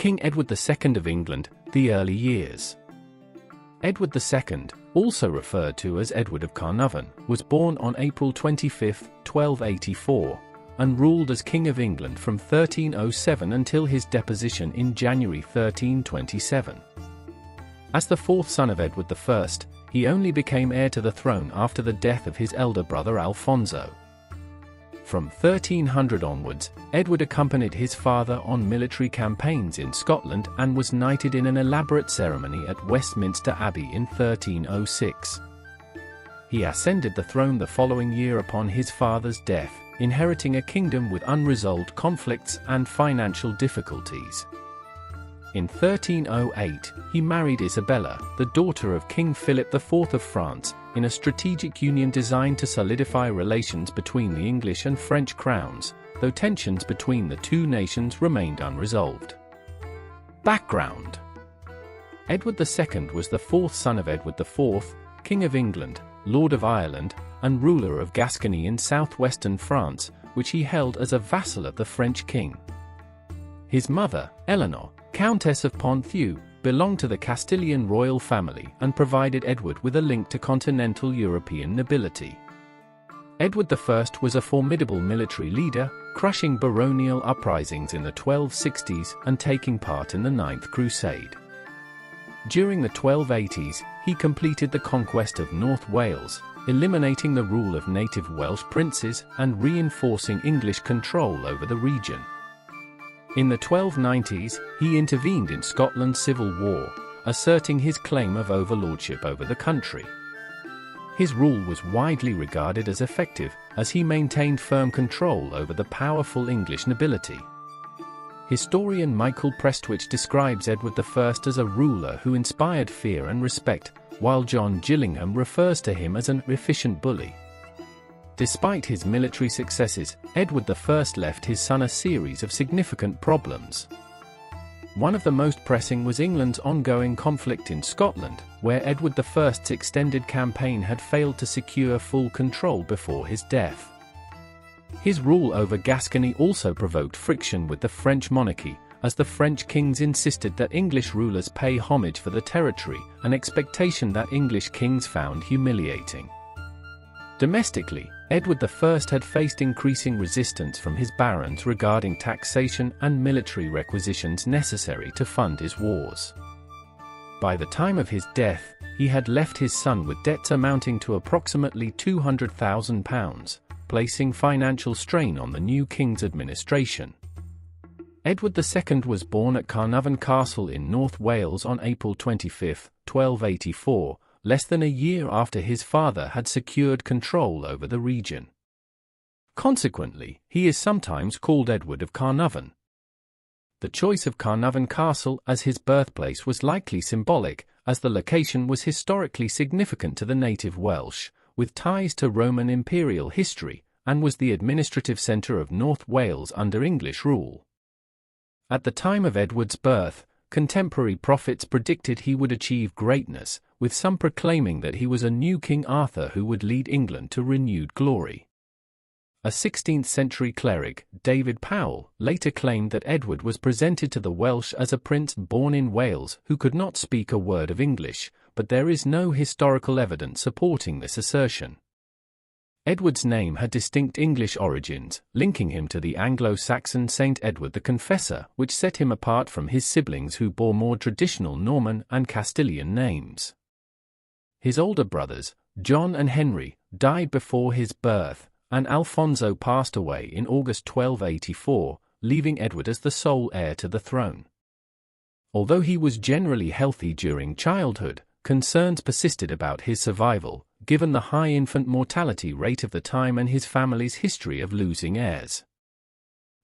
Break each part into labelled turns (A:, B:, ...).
A: King Edward II of England, the early years. Edward II, also referred to as Edward of Carnarvon, was born on April 25, 1284, and ruled as King of England from 1307 until his deposition in January 1327. As the fourth son of Edward I, he only became heir to the throne after the death of his elder brother Alfonso. From 1300 onwards, Edward accompanied his father on military campaigns in Scotland and was knighted in an elaborate ceremony at Westminster Abbey in 1306. He ascended the throne the following year upon his father's death, inheriting a kingdom with unresolved conflicts and financial difficulties. In 1308, he married Isabella, the daughter of King Philip IV of France, in a strategic union designed to solidify relations between the English and French crowns, though tensions between the two nations remained unresolved. Background: Edward II was the fourth son of Edward IV, King of England, Lord of Ireland, and ruler of Gascony in southwestern France, which he held as a vassal of the French king. His mother, Eleanor, Countess of Ponthieu, belonged to the Castilian royal family and provided Edward with a link to continental European nobility. Edward I was a formidable military leader, crushing baronial uprisings in the 1260s and taking part in the Ninth Crusade. During the 1280s, he completed the conquest of North Wales, eliminating the rule of native Welsh princes and reinforcing English control over the region. In the 1290s, he intervened in Scotland's civil war, asserting his claim of overlordship over the country. His rule was widely regarded as effective, as he maintained firm control over the powerful English nobility. Historian Michael Prestwich describes Edward I as a ruler who inspired fear and respect, while John Gillingham refers to him as an efficient bully. Despite his military successes, Edward I left his son a series of significant problems. One of the most pressing was England's ongoing conflict in Scotland, where Edward I's extended campaign had failed to secure full control before his death. His rule over Gascony also provoked friction with the French monarchy, as the French kings insisted that English rulers pay homage for the territory, an expectation that English kings found humiliating. Domestically, Edward I had faced increasing resistance from his barons regarding taxation and military requisitions necessary to fund his wars. By the time of his death, he had left his son with debts amounting to approximately £200,000, placing financial strain on the new king's administration. Edward II was born at Carnarvon Castle in North Wales on April 25, 1284, less than a year after his father had secured control over the region. Consequently, he is sometimes called Edward of Carnarvon. The choice of Carnarvon Castle as his birthplace was likely symbolic, as the location was historically significant to the native Welsh, with ties to Roman imperial history, and was the administrative centre of North Wales under English rule. At the time of Edward's birth, contemporary prophets predicted he would achieve greatness, with some proclaiming that he was a new King Arthur who would lead England to renewed glory. A 16th-century cleric, David Powell, later claimed that Edward was presented to the Welsh as a prince born in Wales who could not speak a word of English, but there is no historical evidence supporting this assertion. Edward's name had distinct English origins, linking him to the Anglo-Saxon Saint Edward the Confessor, which set him apart from his siblings who bore more traditional Norman and Castilian names. His older brothers, John and Henry, died before his birth, and Alfonso passed away in August 1284, leaving Edward as the sole heir to the throne. Although he was generally healthy during childhood, concerns persisted about his survival, given the high infant mortality rate of the time and his family's history of losing heirs.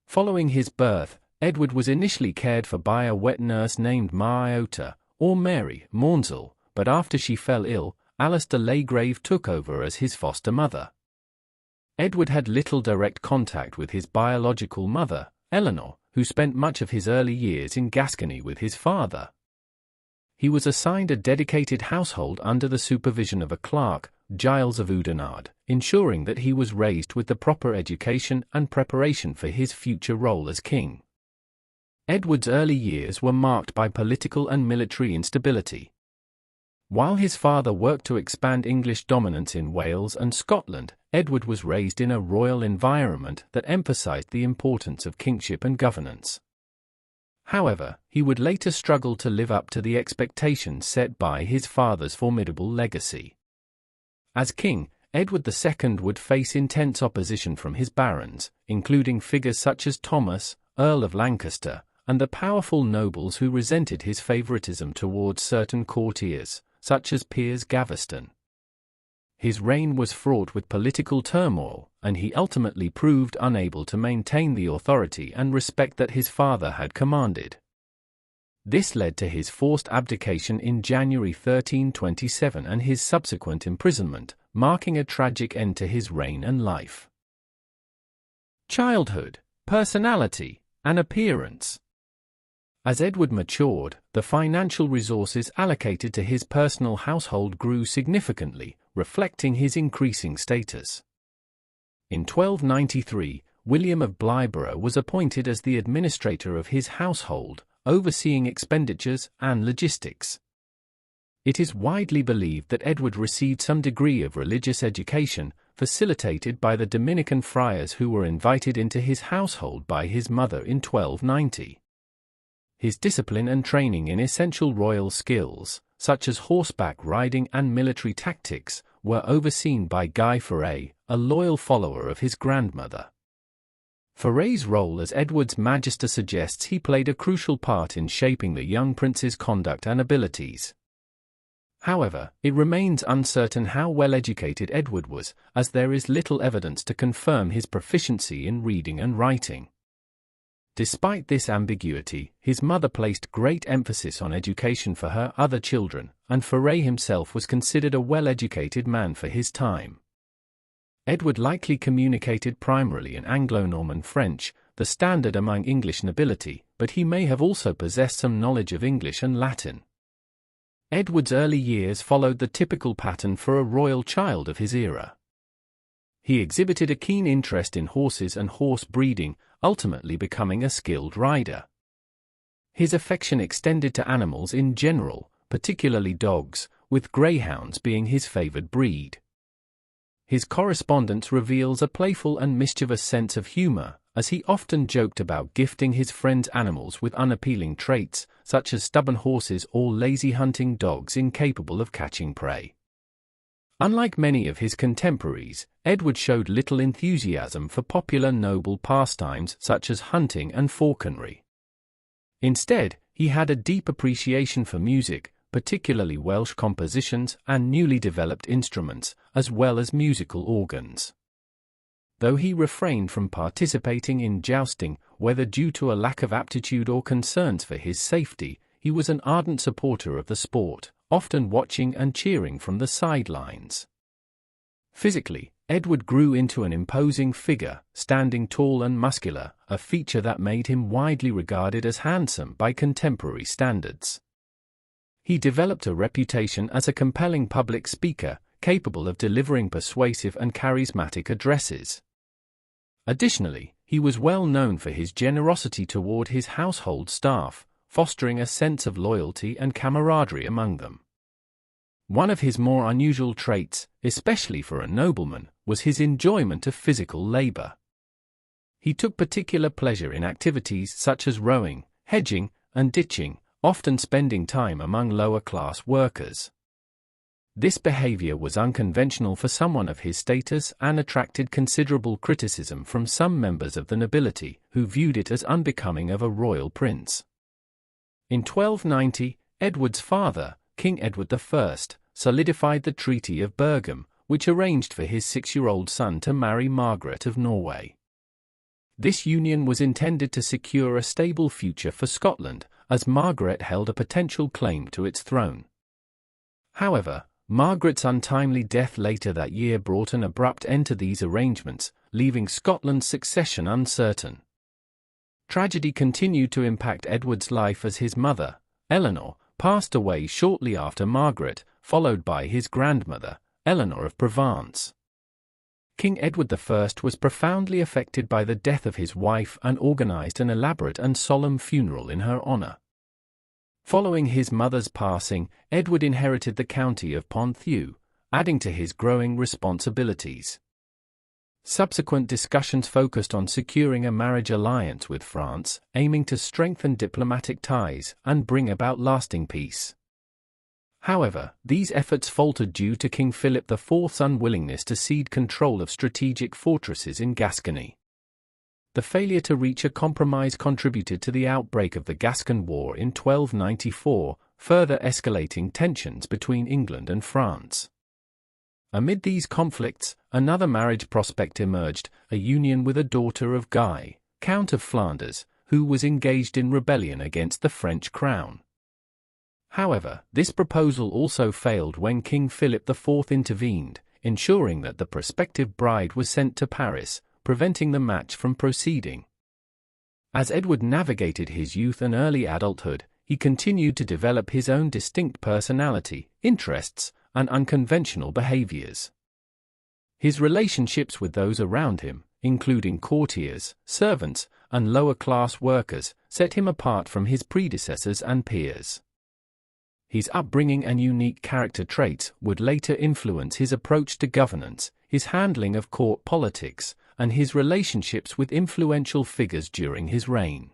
A: Following his birth, Edward was initially cared for by a wet nurse named Iota, or Mary Maunzel, but after she fell ill, Alice de Laygrave took over as his foster mother. Edward had little direct contact with his biological mother, Eleanor, who spent much of his early years in Gascony with his father. He was assigned a dedicated household under the supervision of a clerk, Giles of Oudenarde, ensuring that he was raised with the proper education and preparation for his future role as king. Edward's early years were marked by political and military instability. While his father worked to expand English dominance in Wales and Scotland, Edward was raised in a royal environment that emphasized the importance of kingship and governance. However, he would later struggle to live up to the expectations set by his father's formidable legacy. As king, Edward II would face intense opposition from his barons, including figures such as Thomas, Earl of Lancaster, and the powerful nobles who resented his favoritism towards certain courtiers, such as Piers Gaveston. His reign was fraught with political turmoil, and he ultimately proved unable to maintain the authority and respect that his father had commanded. This led to his forced abdication in January 1327 and his subsequent imprisonment, marking a tragic end to his reign and life. Childhood, personality, and appearance. As Edward matured, the financial resources allocated to his personal household grew significantly, reflecting his increasing status. In 1293, William of Blythburgh was appointed as the administrator of his household, overseeing expenditures and logistics. It is widely believed that Edward received some degree of religious education, facilitated by the Dominican friars who were invited into his household by his mother in 1290. His discipline and training in essential royal skills, such as horseback riding and military tactics, were overseen by Guy Ferré, a loyal follower of his grandmother. Ferré's role as Edward's Magister suggests he played a crucial part in shaping the young prince's conduct and abilities. However, it remains uncertain how well educated Edward was, as there is little evidence to confirm his proficiency in reading and writing. Despite this ambiguity, his mother placed great emphasis on education for her other children, and Ferré himself was considered a well-educated man for his time. Edward likely communicated primarily in Anglo-Norman French, the standard among English nobility, but he may have also possessed some knowledge of English and Latin. Edward's early years followed the typical pattern for a royal child of his era. He exhibited a keen interest in horses and horse breeding, ultimately becoming a skilled rider. His affection extended to animals in general, particularly dogs, with greyhounds being his favored breed. His correspondence reveals a playful and mischievous sense of humor, as he often joked about gifting his friends animals with unappealing traits, such as stubborn horses or lazy hunting dogs incapable of catching prey. Unlike many of his contemporaries, Edward showed little enthusiasm for popular noble pastimes such as hunting and falconry. Instead, he had a deep appreciation for music, particularly Welsh compositions and newly developed instruments, as well as musical organs. Though he refrained from participating in jousting, whether due to a lack of aptitude or concerns for his safety, he was an ardent supporter of the sport, often watching and cheering from the sidelines. Physically, Edward grew into an imposing figure, standing tall and muscular, a feature that made him widely regarded as handsome by contemporary standards. He developed a reputation as a compelling public speaker, capable of delivering persuasive and charismatic addresses. Additionally, he was well known for his generosity toward his household staff, fostering a sense of loyalty and camaraderie among them. One of his more unusual traits, especially for a nobleman, was his enjoyment of physical labor. He took particular pleasure in activities such as rowing, hedging, and ditching, often spending time among lower-class workers. This behavior was unconventional for someone of his status and attracted considerable criticism from some members of the nobility, who viewed it as unbecoming of a royal prince. In 1290, Edward's father, King Edward I, solidified the Treaty of Berghem, which arranged for his 6-year-old son to marry Margaret of Norway. This union was intended to secure a stable future for Scotland, as Margaret held a potential claim to its throne. However, Margaret's untimely death later that year brought an abrupt end to these arrangements, leaving Scotland's succession uncertain. Tragedy continued to impact Edward's life as his mother, Eleanor, passed away shortly after Margaret, followed by his grandmother, Eleanor of Provence. King Edward I was profoundly affected by the death of his wife and organized an elaborate and solemn funeral in her honor. Following his mother's passing, Edward inherited the county of Ponthieu, adding to his growing responsibilities. Subsequent discussions focused on securing a marriage alliance with France, aiming to strengthen diplomatic ties and bring about lasting peace. However, these efforts faltered due to King Philip IV's unwillingness to cede control of strategic fortresses in Gascony. The failure to reach a compromise contributed to the outbreak of the Gascon War in 1294, further escalating tensions between England and France. Amid these conflicts, another marriage prospect emerged, a union with a daughter of Guy, Count of Flanders, who was engaged in rebellion against the French crown. However, this proposal also failed when King Philip IV intervened, ensuring that the prospective bride was sent to Paris, preventing the match from proceeding. As Edward navigated his youth and early adulthood, he continued to develop his own distinct personality, interests, and unconventional behaviors. His relationships with those around him, including courtiers, servants, and lower-class workers, set him apart from his predecessors and peers. His upbringing and unique character traits would later influence his approach to governance, his handling of court politics, and his relationships with influential figures during his reign.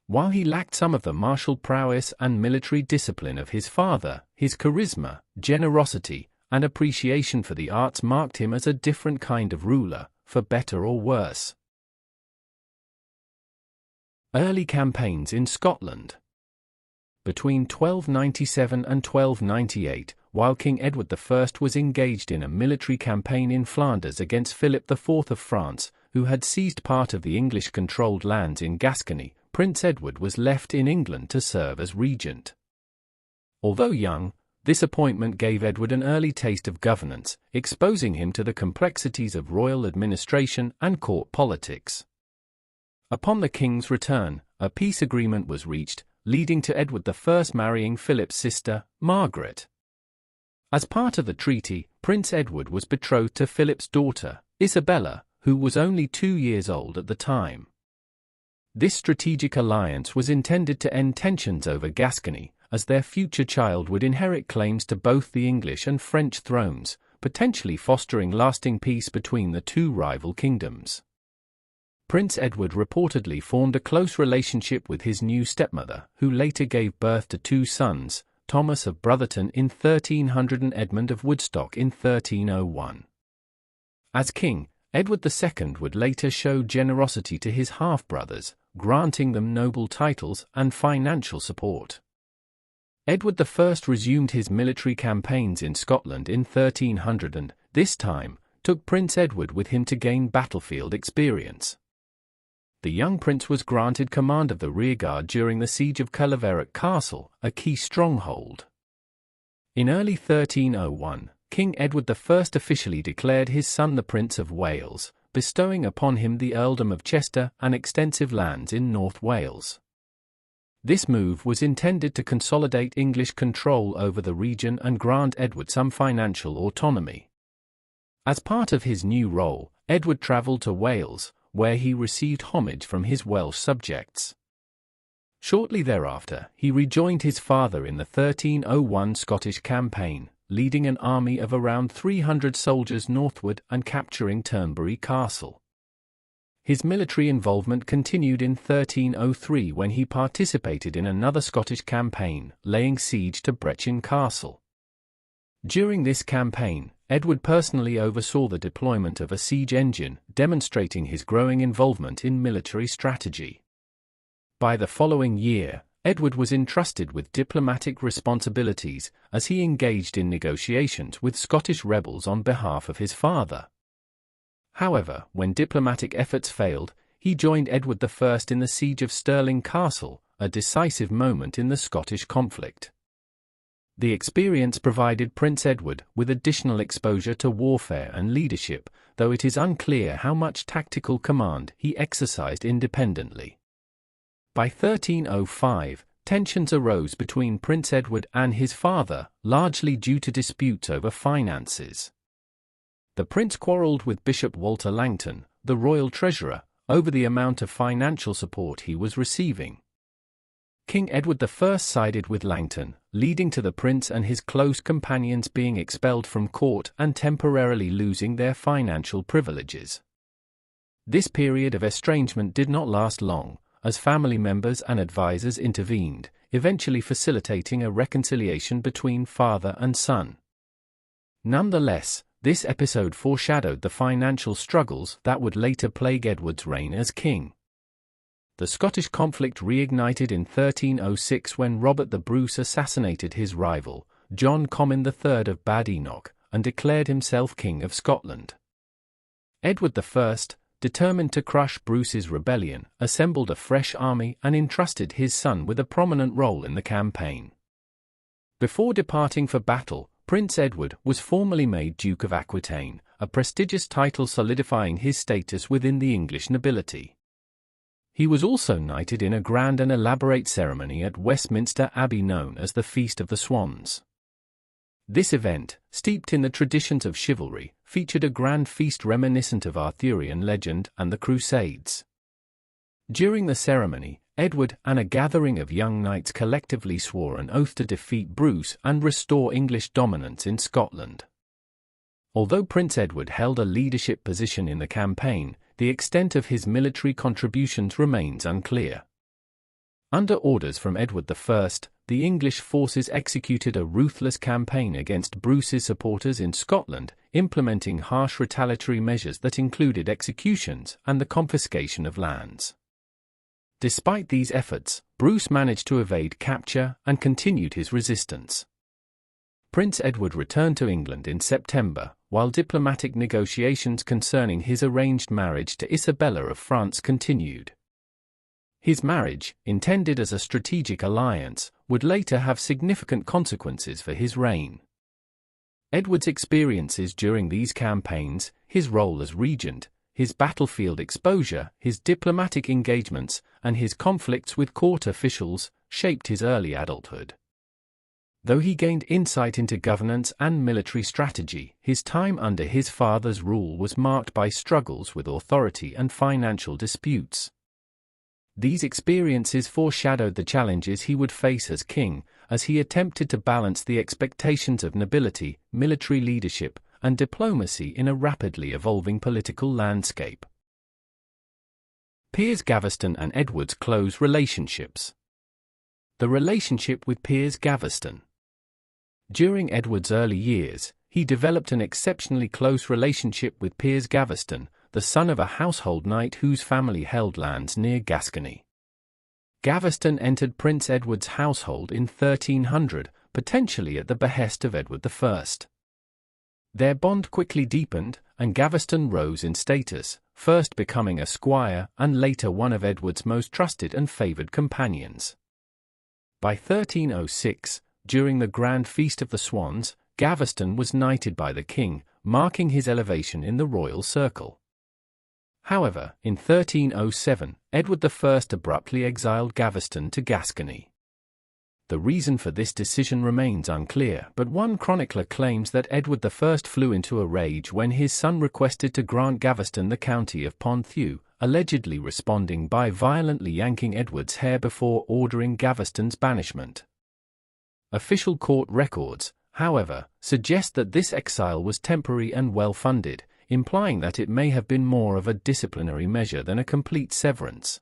A: While he lacked some of the martial prowess and military discipline of his father, his charisma, generosity, and appreciation for the arts marked him as a different kind of ruler, for better or worse. Early campaigns in Scotland. Between 1297 and 1298, while King Edward I was engaged in a military campaign in Flanders against Philip IV of France, who had seized part of the English-controlled lands in Gascony, Prince Edward was left in England to serve as regent. Although young, this appointment gave Edward an early taste of governance, exposing him to the complexities of royal administration and court politics. Upon the king's return, a peace agreement was reached, leading to Edward I marrying Philip's sister, Margaret. As part of the treaty, Prince Edward was betrothed to Philip's daughter, Isabella, who was only 2 years old at the time. This strategic alliance was intended to end tensions over Gascony, as their future child would inherit claims to both the English and French thrones, potentially fostering lasting peace between the two rival kingdoms. Prince Edward reportedly formed a close relationship with his new stepmother, who later gave birth to 2 sons, Thomas of Brotherton in 1300 and Edmund of Woodstock in 1301. As king, Edward II would later show generosity to his half-brothers, granting them noble titles and financial support. Edward I resumed his military campaigns in Scotland in 1300 and, this time, took Prince Edward with him to gain battlefield experience. The young prince was granted command of the rearguard during the siege of Culliverick Castle, a key stronghold. In early 1301, King Edward I officially declared his son the Prince of Wales, bestowing upon him the earldom of Chester and extensive lands in North Wales. This move was intended to consolidate English control over the region and grant Edward some financial autonomy. As part of his new role, Edward travelled to Wales, where he received homage from his Welsh subjects. Shortly thereafter, he rejoined his father in the 1301 Scottish campaign, leading an army of around 300 soldiers northward and capturing Turnberry Castle. His military involvement continued in 1303 when he participated in another Scottish campaign, laying siege to Brechin Castle. During this campaign, Edward personally oversaw the deployment of a siege engine, demonstrating his growing involvement in military strategy. By the following year, Edward was entrusted with diplomatic responsibilities as he engaged in negotiations with Scottish rebels on behalf of his father. However, when diplomatic efforts failed, he joined Edward I in the siege of Stirling Castle, a decisive moment in the Scottish conflict. The experience provided Prince Edward with additional exposure to warfare and leadership, though it is unclear how much tactical command he exercised independently. By 1305, tensions arose between Prince Edward and his father, largely due to disputes over finances. the prince quarrelled with Bishop Walter Langton, the royal treasurer, over the amount of financial support he was receiving. King Edward I sided with Langton, leading to the prince and his close companions being expelled from court and temporarily losing their financial privileges. This period of estrangement did not last long, as family members and advisors intervened, eventually facilitating a reconciliation between father and son. Nonetheless, this episode foreshadowed the financial struggles that would later plague Edward's reign as king. The Scottish conflict reignited in 1306 when Robert the Bruce assassinated his rival, John Comyn III of Badenoch, and declared himself King of Scotland. Edward I, determined to crush Bruce's rebellion, assembled a fresh army and entrusted his son with a prominent role in the campaign. Before departing for battle, Prince Edward was formally made Duke of Aquitaine, a prestigious title solidifying his status within the English nobility. He was also knighted in a grand and elaborate ceremony at Westminster Abbey known as the Feast of the Swans. This event, steeped in the traditions of chivalry, featured a grand feast reminiscent of Arthurian legend and the Crusades. During the ceremony, Edward and a gathering of young knights collectively swore an oath to defeat Bruce and restore English dominance in Scotland. Although Prince Edward held a leadership position in the campaign, the extent of his military contributions remains unclear. Under orders from Edward I, the English forces executed a ruthless campaign against Bruce's supporters in Scotland, implementing harsh retaliatory measures that included executions and the confiscation of lands. Despite these efforts, Bruce managed to evade capture and continued his resistance. Prince Edward returned to England in September, while diplomatic negotiations concerning his arranged marriage to Isabella of France continued. His marriage, intended as a strategic alliance, would later have significant consequences for his reign. Edward's experiences during these campaigns, his role as regent, his battlefield exposure, his diplomatic engagements, and his conflicts with court officials, shaped his early adulthood. Though he gained insight into governance and military strategy, his time under his father's rule was marked by struggles with authority and financial disputes. These experiences foreshadowed the challenges he would face as king, as he attempted to balance the expectations of nobility, military leadership, and diplomacy in a rapidly evolving political landscape. Piers Gaveston and Edward's close relationships. The relationship with Piers Gaveston. During Edward's early years, he developed an exceptionally close relationship with Piers Gaveston, the son of a household knight whose family held lands near Gascony. Gaveston entered Prince Edward's household in 1300, potentially at the behest of Edward I. Their bond quickly deepened, and Gaveston rose in status, first becoming a squire and later one of Edward's most trusted and favoured companions. By 1306, during the Grand Feast of the Swans, Gaveston was knighted by the king, marking his elevation in the royal circle. However, in 1307, Edward I abruptly exiled Gaveston to Gascony. The reason for this decision remains unclear, but one chronicler claims that Edward I flew into a rage when his son requested to grant Gaveston the county of Ponthieu, allegedly responding by violently yanking Edward's hair before ordering Gaveston's banishment. Official court records, however, suggest that this exile was temporary and well-funded, implying that it may have been more of a disciplinary measure than a complete severance.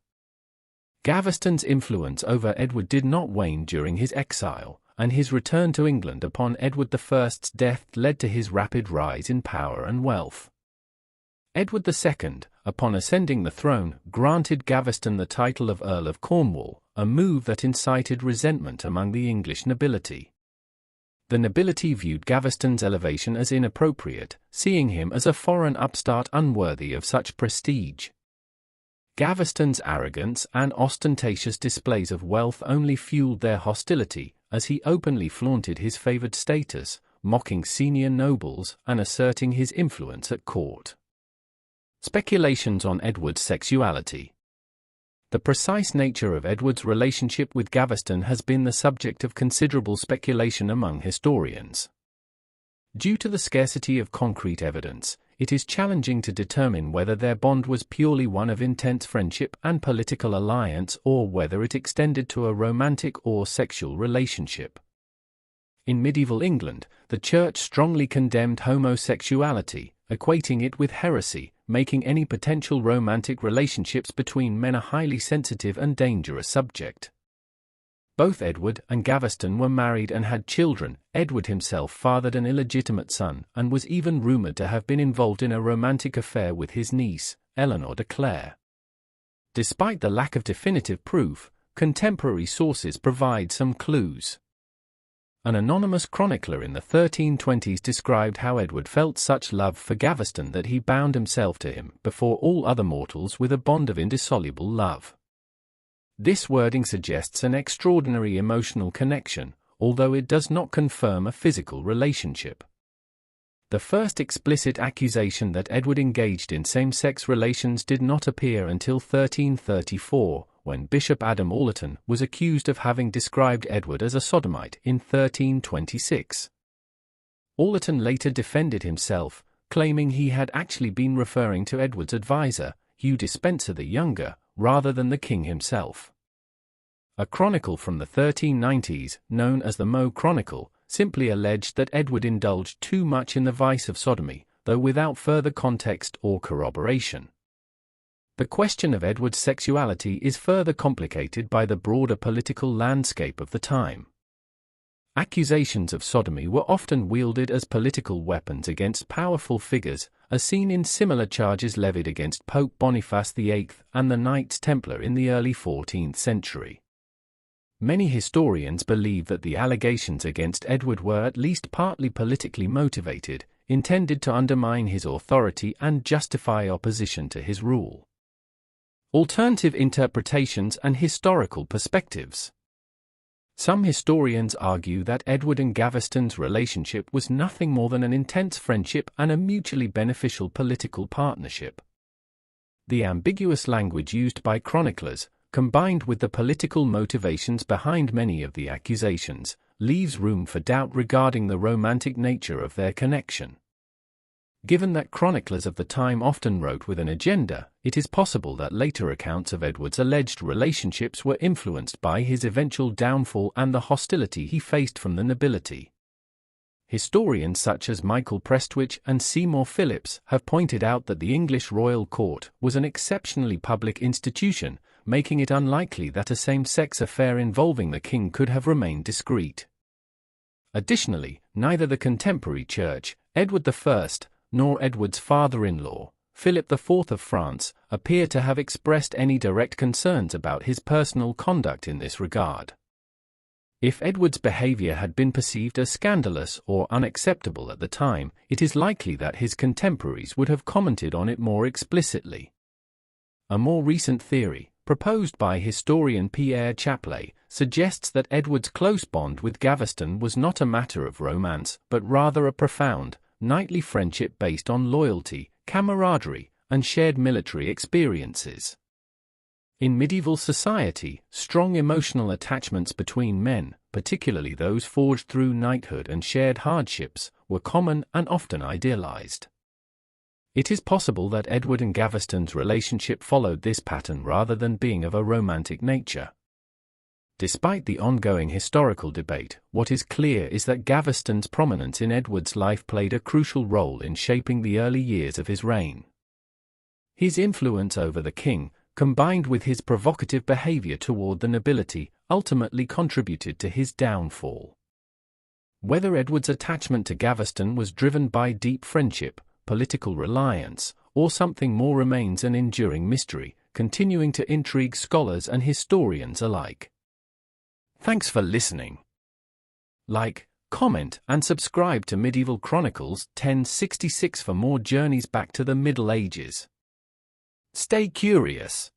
A: Gaveston's influence over Edward did not wane during his exile, and his return to England upon Edward I's death led to his rapid rise in power and wealth. Edward II, upon ascending the throne, granted Gaveston the title of Earl of Cornwall, a move that incited resentment among the English nobility. The nobility viewed Gaveston's elevation as inappropriate, seeing him as a foreign upstart unworthy of such prestige. Gaveston's arrogance and ostentatious displays of wealth only fueled their hostility, as he openly flaunted his favoured status, mocking senior nobles and asserting his influence at court. Speculations on Edward's sexuality. The precise nature of Edward's relationship with Gaveston has been the subject of considerable speculation among historians. Due to the scarcity of concrete evidence, it is challenging to determine whether their bond was purely one of intense friendship and political alliance or whether it extended to a romantic or sexual relationship. In medieval England, the Church strongly condemned homosexuality, equating it with heresy, making any potential romantic relationships between men a highly sensitive and dangerous subject. Both Edward and Gaveston were married and had children. Edward himself fathered an illegitimate son and was even rumoured to have been involved in a romantic affair with his niece, Eleanor de Clare. Despite the lack of definitive proof, contemporary sources provide some clues. An anonymous chronicler in the 1320s described how Edward felt such love for Gaveston that he bound himself to him before all other mortals with a bond of indissoluble love. This wording suggests an extraordinary emotional connection, although it does not confirm a physical relationship. The first explicit accusation that Edward engaged in same-sex relations did not appear until 1334, when Bishop Adam Allerton was accused of having described Edward as a sodomite in 1326. Allerton later defended himself, claiming he had actually been referring to Edward's advisor, Hugh Despenser the Younger, rather than the king himself. A chronicle from the 1390s, known as the Moe Chronicle, simply alleged that Edward indulged too much in the vice of sodomy, though without further context or corroboration. The question of Edward's sexuality is further complicated by the broader political landscape of the time. Accusations of sodomy were often wielded as political weapons against powerful figures, as seen in similar charges levied against Pope Boniface VIII and the Knights Templar in the early 14th century. Many historians believe that the allegations against Edward were at least partly politically motivated, intended to undermine his authority and justify opposition to his rule. Alternative interpretations and historical perspectives. Some historians argue that Edward and Gaveston's relationship was nothing more than an intense friendship and a mutually beneficial political partnership. The ambiguous language used by chroniclers, combined with the political motivations behind many of the accusations, leaves room for doubt regarding the romantic nature of their connection. Given that chroniclers of the time often wrote with an agenda, it is possible that later accounts of Edward's alleged relationships were influenced by his eventual downfall and the hostility he faced from the nobility. Historians such as Michael Prestwich and Seymour Phillips have pointed out that the English royal court was an exceptionally public institution, making it unlikely that a same-sex affair involving the king could have remained discreet. Additionally, neither the contemporary church, Edward I, nor Edward's father-in-law, Philip IV of France, appear to have expressed any direct concerns about his personal conduct in this regard. If Edward's behavior had been perceived as scandalous or unacceptable at the time, it is likely that his contemporaries would have commented on it more explicitly. A more recent theory, proposed by historian Pierre Chaplet, suggests that Edward's close bond with Gaveston was not a matter of romance, but rather a profound, knightly friendship based on loyalty, camaraderie, and shared military experiences. In medieval society, strong emotional attachments between men, particularly those forged through knighthood and shared hardships, were common and often idealized. It is possible that Edward and Gaveston's relationship followed this pattern rather than being of a romantic nature. Despite the ongoing historical debate, what is clear is that Gaveston's prominence in Edward's life played a crucial role in shaping the early years of his reign. His influence over the king, combined with his provocative behavior toward the nobility, ultimately contributed to his downfall. Whether Edward's attachment to Gaveston was driven by deep friendship, political reliance, or something more remains an enduring mystery, continuing to intrigue scholars and historians alike. Thanks for listening. Like, comment, and subscribe to Medieval Chronicles 1066 for more journeys back to the Middle Ages. Stay curious.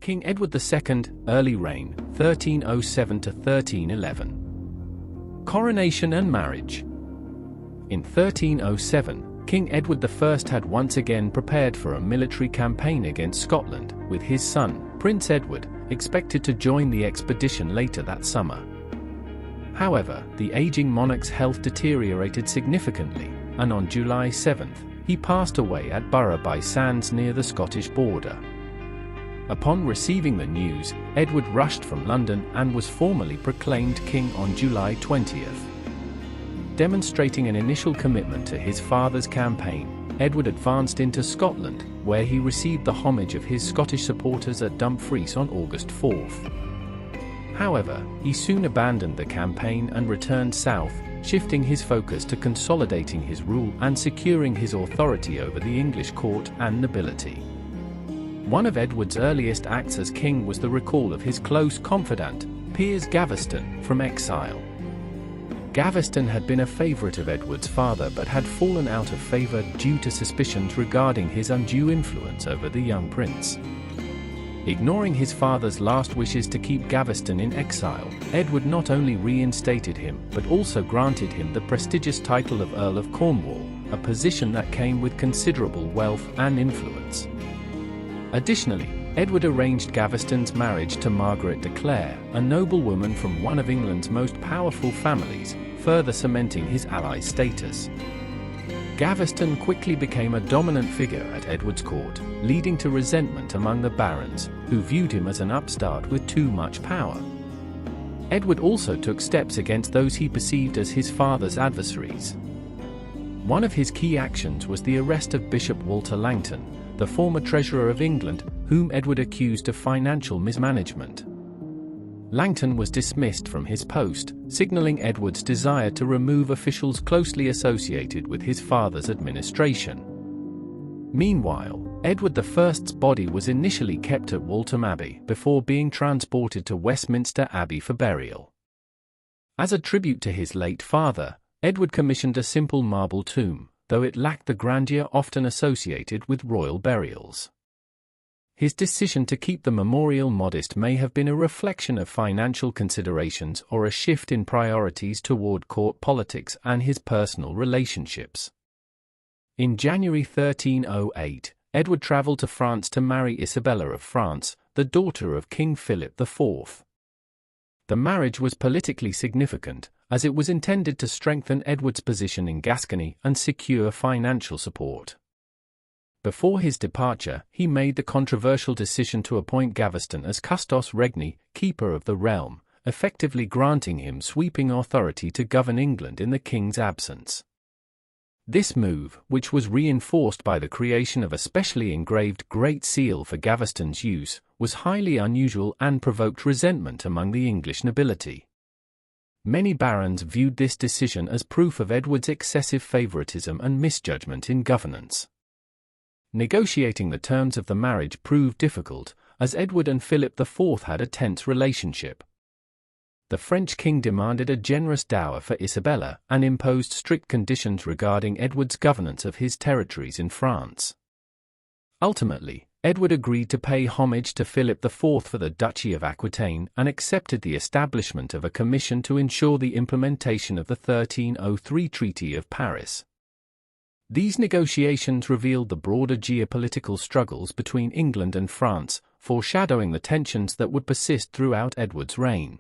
A: King Edward II, early reign, 1307 to 1311. Coronation and marriage. In 1307, King Edward I had once again prepared for a military campaign against Scotland, with his son, Prince Edward, expected to join the expedition later that summer. However, the aging monarch's health deteriorated significantly, and on July 7th, he passed away at Borough-by-Sands near the Scottish border. Upon receiving the news, Edward rushed from London and was formally proclaimed king on July 20th. Demonstrating an initial commitment to his father's campaign, Edward advanced into Scotland, where he received the homage of his Scottish supporters at Dumfries on August 4th. However, he soon abandoned the campaign and returned south, shifting his focus to consolidating his rule and securing his authority over the English court and nobility. One of Edward's earliest acts as king was the recall of his close confidant, Piers Gaveston, from exile. Gaveston had been a favourite of Edward's father but had fallen out of favour due to suspicions regarding his undue influence over the young prince. Ignoring his father's last wishes to keep Gaveston in exile, Edward not only reinstated him but also granted him the prestigious title of Earl of Cornwall, a position that came with considerable wealth and influence. Additionally, Edward arranged Gaveston's marriage to Margaret de Clare, a noblewoman from one of England's most powerful families, further cementing his ally's status. Gaveston quickly became a dominant figure at Edward's court, leading to resentment among the barons, who viewed him as an upstart with too much power. Edward also took steps against those he perceived as his father's adversaries. One of his key actions was the arrest of Bishop Walter Langton, the former Treasurer of England, whom Edward accused of financial mismanagement. Langton was dismissed from his post, signalling Edward's desire to remove officials closely associated with his father's administration. Meanwhile, Edward I's body was initially kept at Waltham Abbey before being transported to Westminster Abbey for burial. As a tribute to his late father, Edward commissioned a simple marble tomb, though it lacked the grandeur often associated with royal burials. His decision to keep the memorial modest may have been a reflection of financial considerations or a shift in priorities toward court politics and his personal relationships. In January 1308, Edward travelled to France to marry Isabella of France, the daughter of King Philip IV. The marriage was politically significant, as it was intended to strengthen Edward's position in Gascony and secure financial support. Before his departure, he made the controversial decision to appoint Gaveston as Custos Regni, keeper of the realm, effectively granting him sweeping authority to govern England in the king's absence. This move, which was reinforced by the creation of a specially engraved Great Seal for Gaveston's use, was highly unusual and provoked resentment among the English nobility. Many barons viewed this decision as proof of Edward's excessive favoritism and misjudgment in governance. Negotiating the terms of the marriage proved difficult, as Edward and Philip IV had a tense relationship. The French king demanded a generous dower for Isabella and imposed strict conditions regarding Edward's governance of his territories in France. Ultimately, Edward agreed to pay homage to Philip IV for the Duchy of Aquitaine and accepted the establishment of a commission to ensure the implementation of the 1303 Treaty of Paris. These negotiations revealed the broader geopolitical struggles between England and France, foreshadowing the tensions that would persist throughout Edward's reign.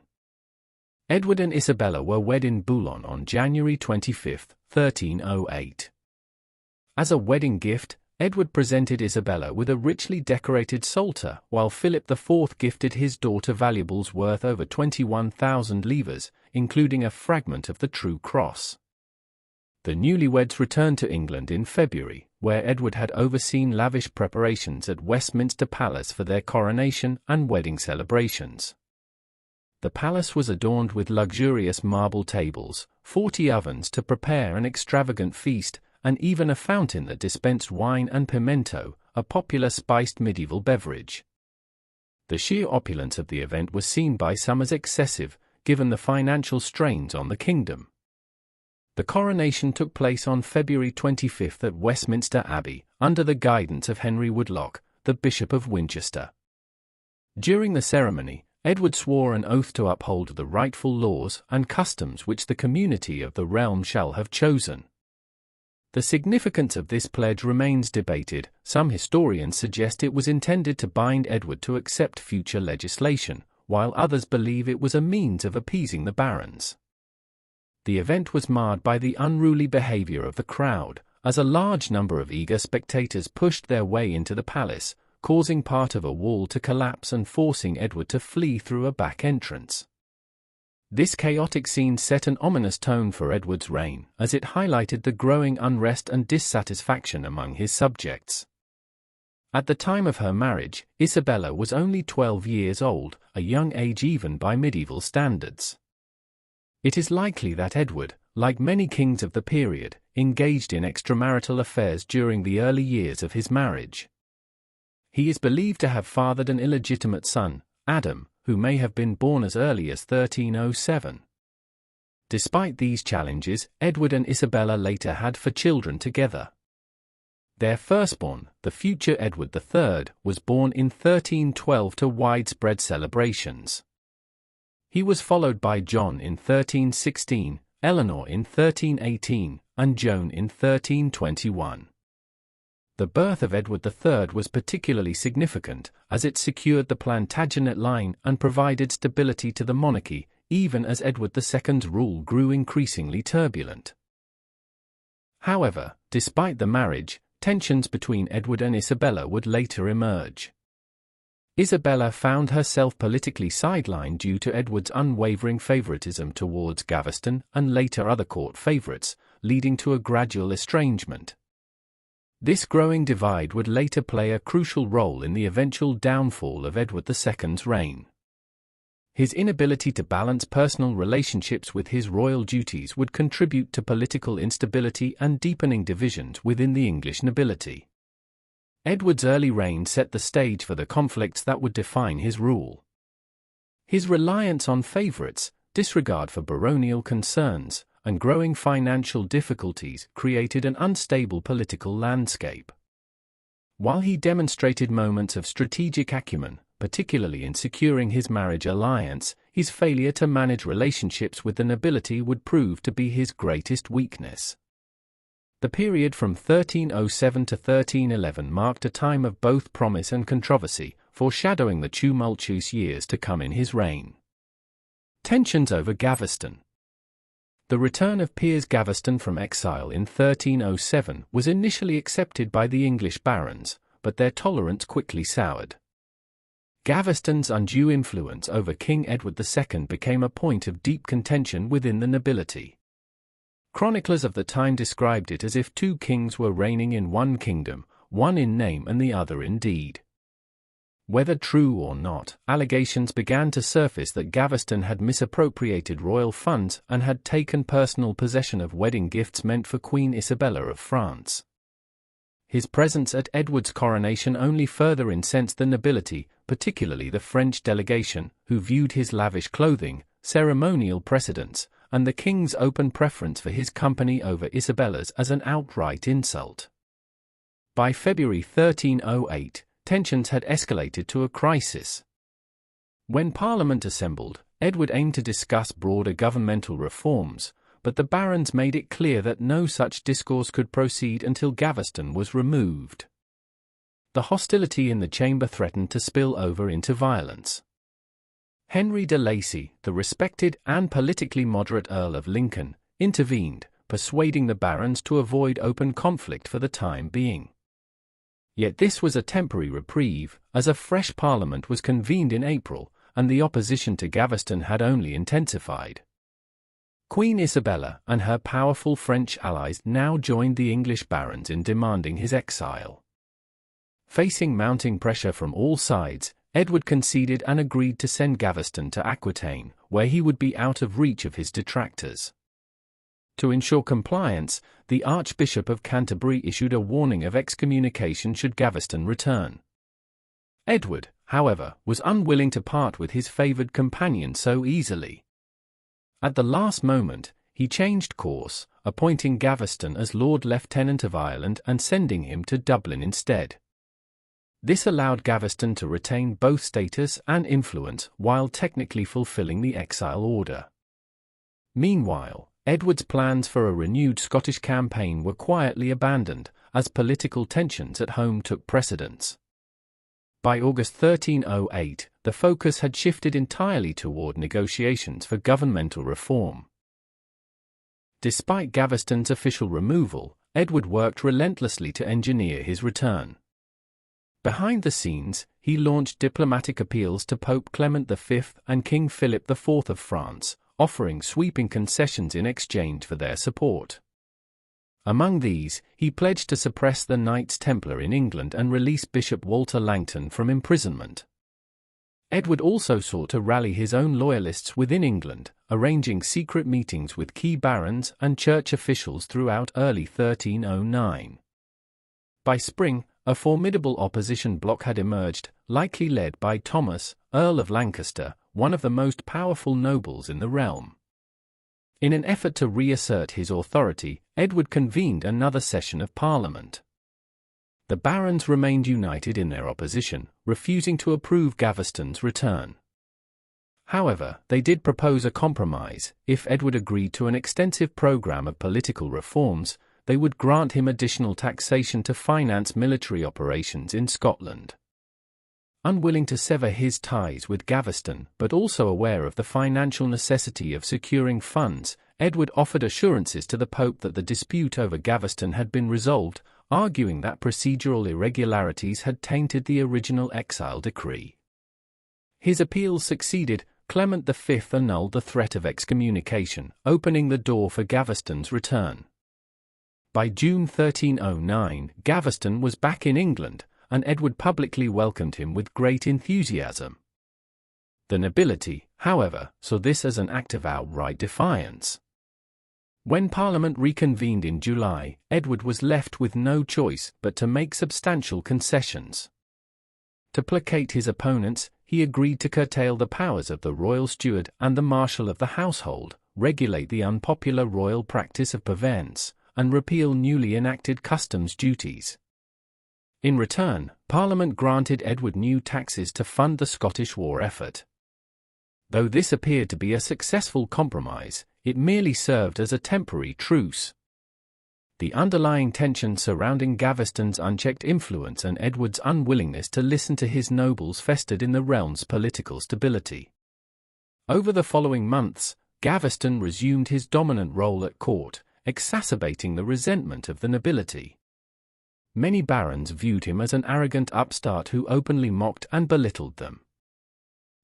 A: Edward and Isabella were wed in Boulogne on January 25, 1308. As a wedding gift, Edward presented Isabella with a richly decorated psalter, while Philip IV gifted his daughter valuables worth over 21,000 livres, including a fragment of the True Cross. The newlyweds returned to England in February, where Edward had overseen lavish preparations at Westminster Palace for their coronation and wedding celebrations. The palace was adorned with luxurious marble tables, 40 ovens to prepare an extravagant feast, and even a fountain that dispensed wine and pimento, a popular spiced medieval beverage. The sheer opulence of the event was seen by some as excessive, given the financial strains on the kingdom. The coronation took place on February 25 at Westminster Abbey, under the guidance of Henry Woodlock, the Bishop of Winchester. During the ceremony, Edward swore an oath to uphold the rightful laws and customs which the community of the realm shall have chosen. The significance of this pledge remains debated. Some historians suggest it was intended to bind Edward to accept future legislation, while others believe it was a means of appeasing the barons. The event was marred by the unruly behavior of the crowd, as a large number of eager spectators pushed their way into the palace, causing part of a wall to collapse and forcing Edward to flee through a back entrance. This chaotic scene set an ominous tone for Edward's reign, as it highlighted the growing unrest and dissatisfaction among his subjects. At the time of her marriage, Isabella was only 12 years old, a young age even by medieval standards. It is likely that Edward, like many kings of the period, engaged in extramarital affairs during the early years of his marriage. He is believed to have fathered an illegitimate son, Adam, who may have been born as early as 1307. Despite these challenges, Edward and Isabella later had 4 children together. Their firstborn, the future Edward III, was born in 1312 to widespread celebrations. He was followed by John in 1316, Eleanor in 1318, and Joan in 1321. The birth of Edward III was particularly significant, as it secured the Plantagenet line and provided stability to the monarchy, even as Edward II's rule grew increasingly turbulent. However, despite the marriage, tensions between Edward and Isabella would later emerge. Isabella found herself politically sidelined due to Edward's unwavering favoritism towards Gaveston and later other court favorites, leading to a gradual estrangement. This growing divide would later play a crucial role in the eventual downfall of Edward II's reign. His inability to balance personal relationships with his royal duties would contribute to political instability and deepening divisions within the English nobility. Edward's early reign set the stage for the conflicts that would define his rule. His reliance on favorites, disregard for baronial concerns, and growing financial difficulties created an unstable political landscape. While he demonstrated moments of strategic acumen, particularly in securing his marriage alliance, his failure to manage relationships with the nobility would prove to be his greatest weakness. The period from 1307 to 1311 marked a time of both promise and controversy, foreshadowing the tumultuous years to come in his reign. Tensions over Gaveston. The return of Piers Gaveston from exile in 1307 was initially accepted by the English barons, but their tolerance quickly soured. Gaveston's undue influence over King Edward II became a point of deep contention within the nobility. Chroniclers of the time described it as if 2 kings were reigning in one kingdom, one in name and the other in deed. Whether true or not, allegations began to surface that Gaveston had misappropriated royal funds and had taken personal possession of wedding gifts meant for Queen Isabella of France. His presence at Edward's coronation only further incensed the nobility, particularly the French delegation, who viewed his lavish clothing, ceremonial precedence, and the king's open preference for his company over Isabella's as an outright insult. By February 1308, tensions had escalated to a crisis. When Parliament assembled, Edward aimed to discuss broader governmental reforms, but the barons made it clear that no such discourse could proceed until Gaveston was removed. The hostility in the chamber threatened to spill over into violence. Henry de Lacy, the respected and politically moderate Earl of Lincoln, intervened, persuading the barons to avoid open conflict for the time being. Yet this was a temporary reprieve, as a fresh parliament was convened in April, and the opposition to Gaveston had only intensified. Queen Isabella and her powerful French allies now joined the English barons in demanding his exile. Facing mounting pressure from all sides, Edward conceded and agreed to send Gaveston to Aquitaine, where he would be out of reach of his detractors. To ensure compliance, the Archbishop of Canterbury issued a warning of excommunication should Gaveston return. Edward, however, was unwilling to part with his favoured companion so easily. At the last moment, he changed course, appointing Gaveston as Lord Lieutenant of Ireland and sending him to Dublin instead. This allowed Gaveston to retain both status and influence while technically fulfilling the exile order. Meanwhile, Edward's plans for a renewed Scottish campaign were quietly abandoned, as political tensions at home took precedence. By August 1308, the focus had shifted entirely toward negotiations for governmental reform. Despite Gaveston's official removal, Edward worked relentlessly to engineer his return. Behind the scenes, he launched diplomatic appeals to Pope Clement V and King Philip IV of France, offering sweeping concessions in exchange for their support. Among these, he pledged to suppress the Knights Templar in England and release Bishop Walter Langton from imprisonment. Edward also sought to rally his own loyalists within England, arranging secret meetings with key barons and church officials throughout early 1309. By spring, a formidable opposition bloc had emerged, likely led by Thomas, Earl of Lancaster, one of the most powerful nobles in the realm. In an effort to reassert his authority, Edward convened another session of Parliament. The barons remained united in their opposition, refusing to approve Gaveston's return. However, they did propose a compromise. If Edward agreed to an extensive program of political reforms, they would grant him additional taxation to finance military operations in Scotland. Unwilling to sever his ties with Gaveston, but also aware of the financial necessity of securing funds, Edward offered assurances to the Pope that the dispute over Gaveston had been resolved, arguing that procedural irregularities had tainted the original exile decree. His appeals succeeded. Clement V annulled the threat of excommunication, opening the door for Gaveston's return. By June 1309, Gaveston was back in England, and Edward publicly welcomed him with great enthusiasm. The nobility, however, saw this as an act of outright defiance. When Parliament reconvened in July, Edward was left with no choice but to make substantial concessions. To placate his opponents, he agreed to curtail the powers of the royal steward and the marshal of the household, regulate the unpopular royal practice of purveyance, and repeal newly enacted customs duties. In return, Parliament granted Edward new taxes to fund the Scottish war effort. Though this appeared to be a successful compromise, it merely served as a temporary truce. The underlying tension surrounding Gaveston's unchecked influence and Edward's unwillingness to listen to his nobles festered in the realm's political stability. Over the following months, Gaveston resumed his dominant role at court, exacerbating the resentment of the nobility. Many barons viewed him as an arrogant upstart who openly mocked and belittled them.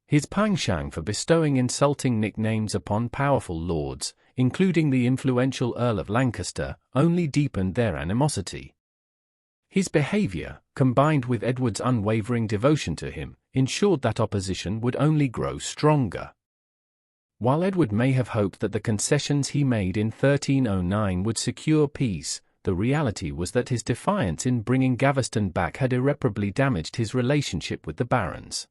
A: His penchant for bestowing insulting nicknames upon powerful lords, including the influential Earl of Lancaster, only deepened their animosity. His behavior, combined with Edward's unwavering devotion to him, ensured that opposition would only grow stronger. While Edward may have hoped that the concessions he made in 1309 would secure peace, the reality was that his defiance in bringing Gaveston back had irreparably damaged his relationship with the barons.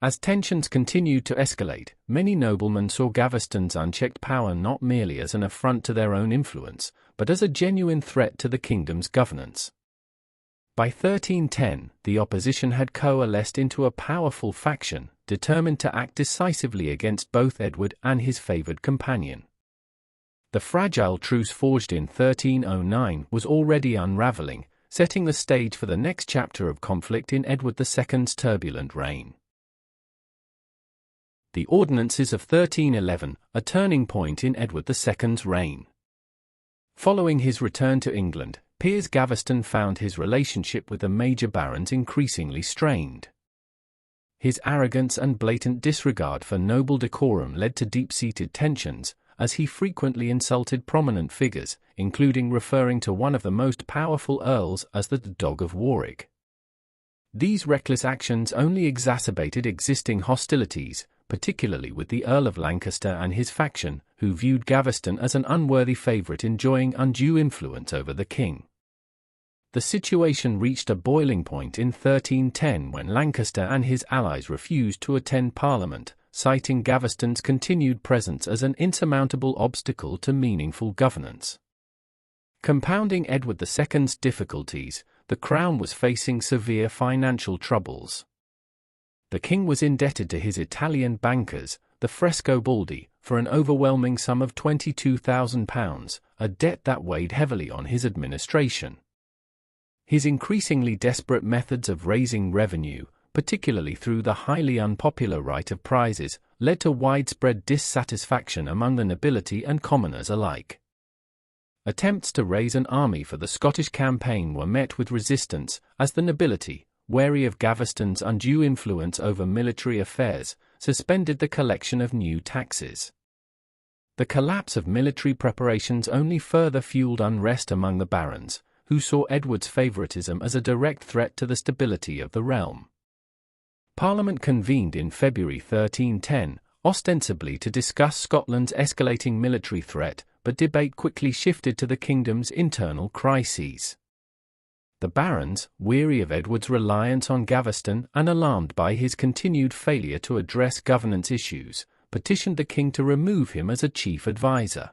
A: As tensions continued to escalate, many noblemen saw Gaveston's unchecked power not merely as an affront to their own influence, but as a genuine threat to the kingdom's governance. By 1310, the opposition had coalesced into a powerful faction, determined to act decisively against both Edward and his favored companion. The fragile truce forged in 1309 was already unraveling, setting the stage for the next chapter of conflict in Edward II's turbulent reign. The Ordinances of 1311, a turning point in Edward II's reign. Following his return to England, Piers Gaveston found his relationship with the major barons increasingly strained. His arrogance and blatant disregard for noble decorum led to deep-seated tensions, as he frequently insulted prominent figures, including referring to one of the most powerful earls as the Dog of Warwick. These reckless actions only exacerbated existing hostilities, particularly with the Earl of Lancaster and his faction, who viewed Gaveston as an unworthy favourite enjoying undue influence over the king. The situation reached a boiling point in 1310 when Lancaster and his allies refused to attend Parliament, citing Gaveston's continued presence as an insurmountable obstacle to meaningful governance. Compounding Edward II's difficulties, the crown was facing severe financial troubles. The king was indebted to his Italian bankers, the Frescobaldi, for an overwhelming sum of £22,000, a debt that weighed heavily on his administration. His increasingly desperate methods of raising revenue, particularly through the highly unpopular right of prizes, led to widespread dissatisfaction among the nobility and commoners alike. Attempts to raise an army for the Scottish campaign were met with resistance, as the nobility, wary of Gaveston's undue influence over military affairs, suspended the collection of new taxes. The collapse of military preparations only further fueled unrest among the barons, who saw Edward's favouritism as a direct threat to the stability of the realm. Parliament convened in February 1310, ostensibly to discuss Scotland's escalating military threat, but debate quickly shifted to the kingdom's internal crises. The barons, weary of Edward's reliance on Gaveston and alarmed by his continued failure to address governance issues, petitioned the king to remove him as a chief advisor.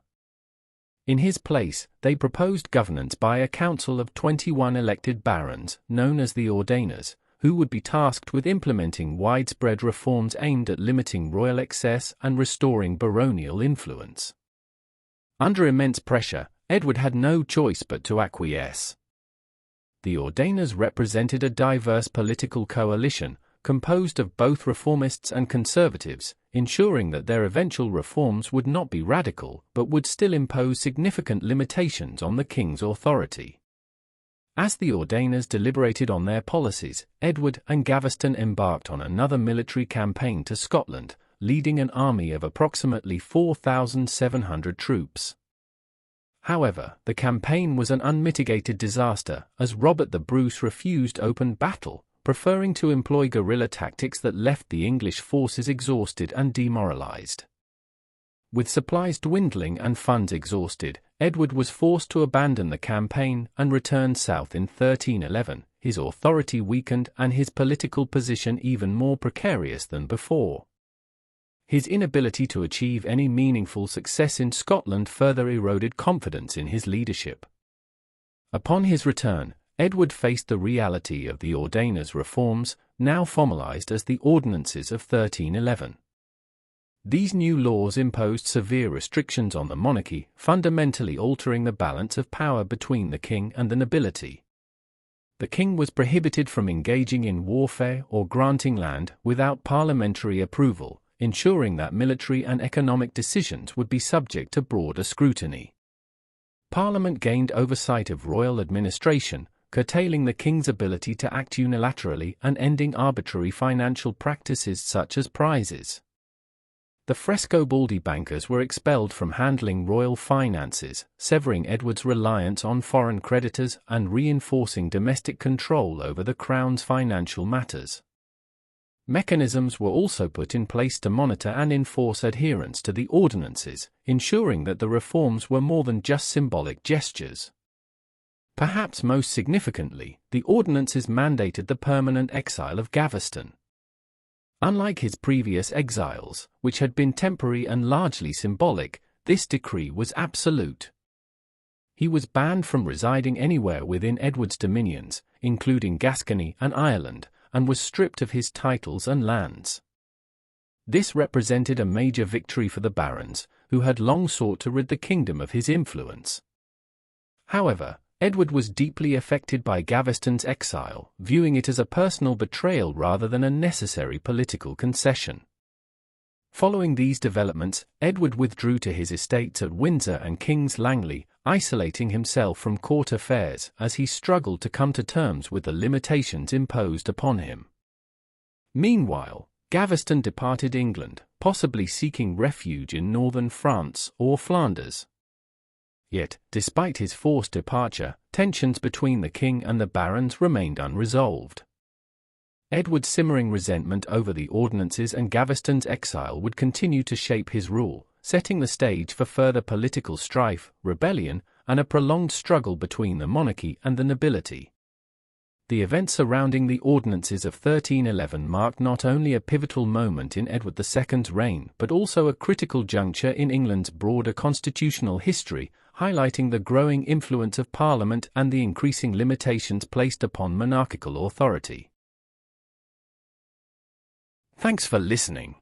A: In his place, they proposed governance by a council of 21 elected barons, known as the Ordainers, who would be tasked with implementing widespread reforms aimed at limiting royal excess and restoring baronial influence. Under immense pressure, Edward had no choice but to acquiesce. The Ordainers represented a diverse political coalition, composed of both reformists and conservatives, ensuring that their eventual reforms would not be radical but would still impose significant limitations on the king's authority. As the Ordainers deliberated on their policies, Edward and Gaveston embarked on another military campaign to Scotland, leading an army of approximately 4,700 troops. However, the campaign was an unmitigated disaster, as Robert the Bruce refused open battle, preferring to employ guerrilla tactics that left the English forces exhausted and demoralized. With supplies dwindling and funds exhausted, Edward was forced to abandon the campaign and return south in 1311, his authority weakened and his political position even more precarious than before. His inability to achieve any meaningful success in Scotland further eroded confidence in his leadership. Upon his return, Edward faced the reality of the Ordainers' reforms, now formalized as the Ordinances of 1311. These new laws imposed severe restrictions on the monarchy, fundamentally altering the balance of power between the king and the nobility. The king was prohibited from engaging in warfare or granting land without parliamentary approval, ensuring that military and economic decisions would be subject to broader scrutiny. Parliament gained oversight of royal administration, curtailing the king's ability to act unilaterally and ending arbitrary financial practices such as prizes. The Frescobaldi bankers were expelled from handling royal finances, severing Edward's reliance on foreign creditors and reinforcing domestic control over the crown's financial matters. Mechanisms were also put in place to monitor and enforce adherence to the ordinances, ensuring that the reforms were more than just symbolic gestures. Perhaps most significantly, the ordinances mandated the permanent exile of Gaveston. Unlike his previous exiles, which had been temporary and largely symbolic, this decree was absolute. He was banned from residing anywhere within Edward's dominions, including Gascony and Ireland, and was stripped of his titles and lands. This represented a major victory for the barons, who had long sought to rid the kingdom of his influence. However, Edward was deeply affected by Gaveston's exile, viewing it as a personal betrayal rather than a necessary political concession. Following these developments, Edward withdrew to his estates at Windsor and King's Langley, isolating himself from court affairs as he struggled to come to terms with the limitations imposed upon him. Meanwhile, Gaveston departed England, possibly seeking refuge in northern France or Flanders. Yet, despite his forced departure, tensions between the king and the barons remained unresolved. Edward's simmering resentment over the ordinances and Gaveston's exile would continue to shape his rule, setting the stage for further political strife, rebellion, and a prolonged struggle between the monarchy and the nobility. The events surrounding the ordinances of 1311 marked not only a pivotal moment in Edward II's reign but also a critical juncture in England's broader constitutional history, highlighting the growing influence of Parliament and the increasing limitations placed upon monarchical authority. Thanks for listening.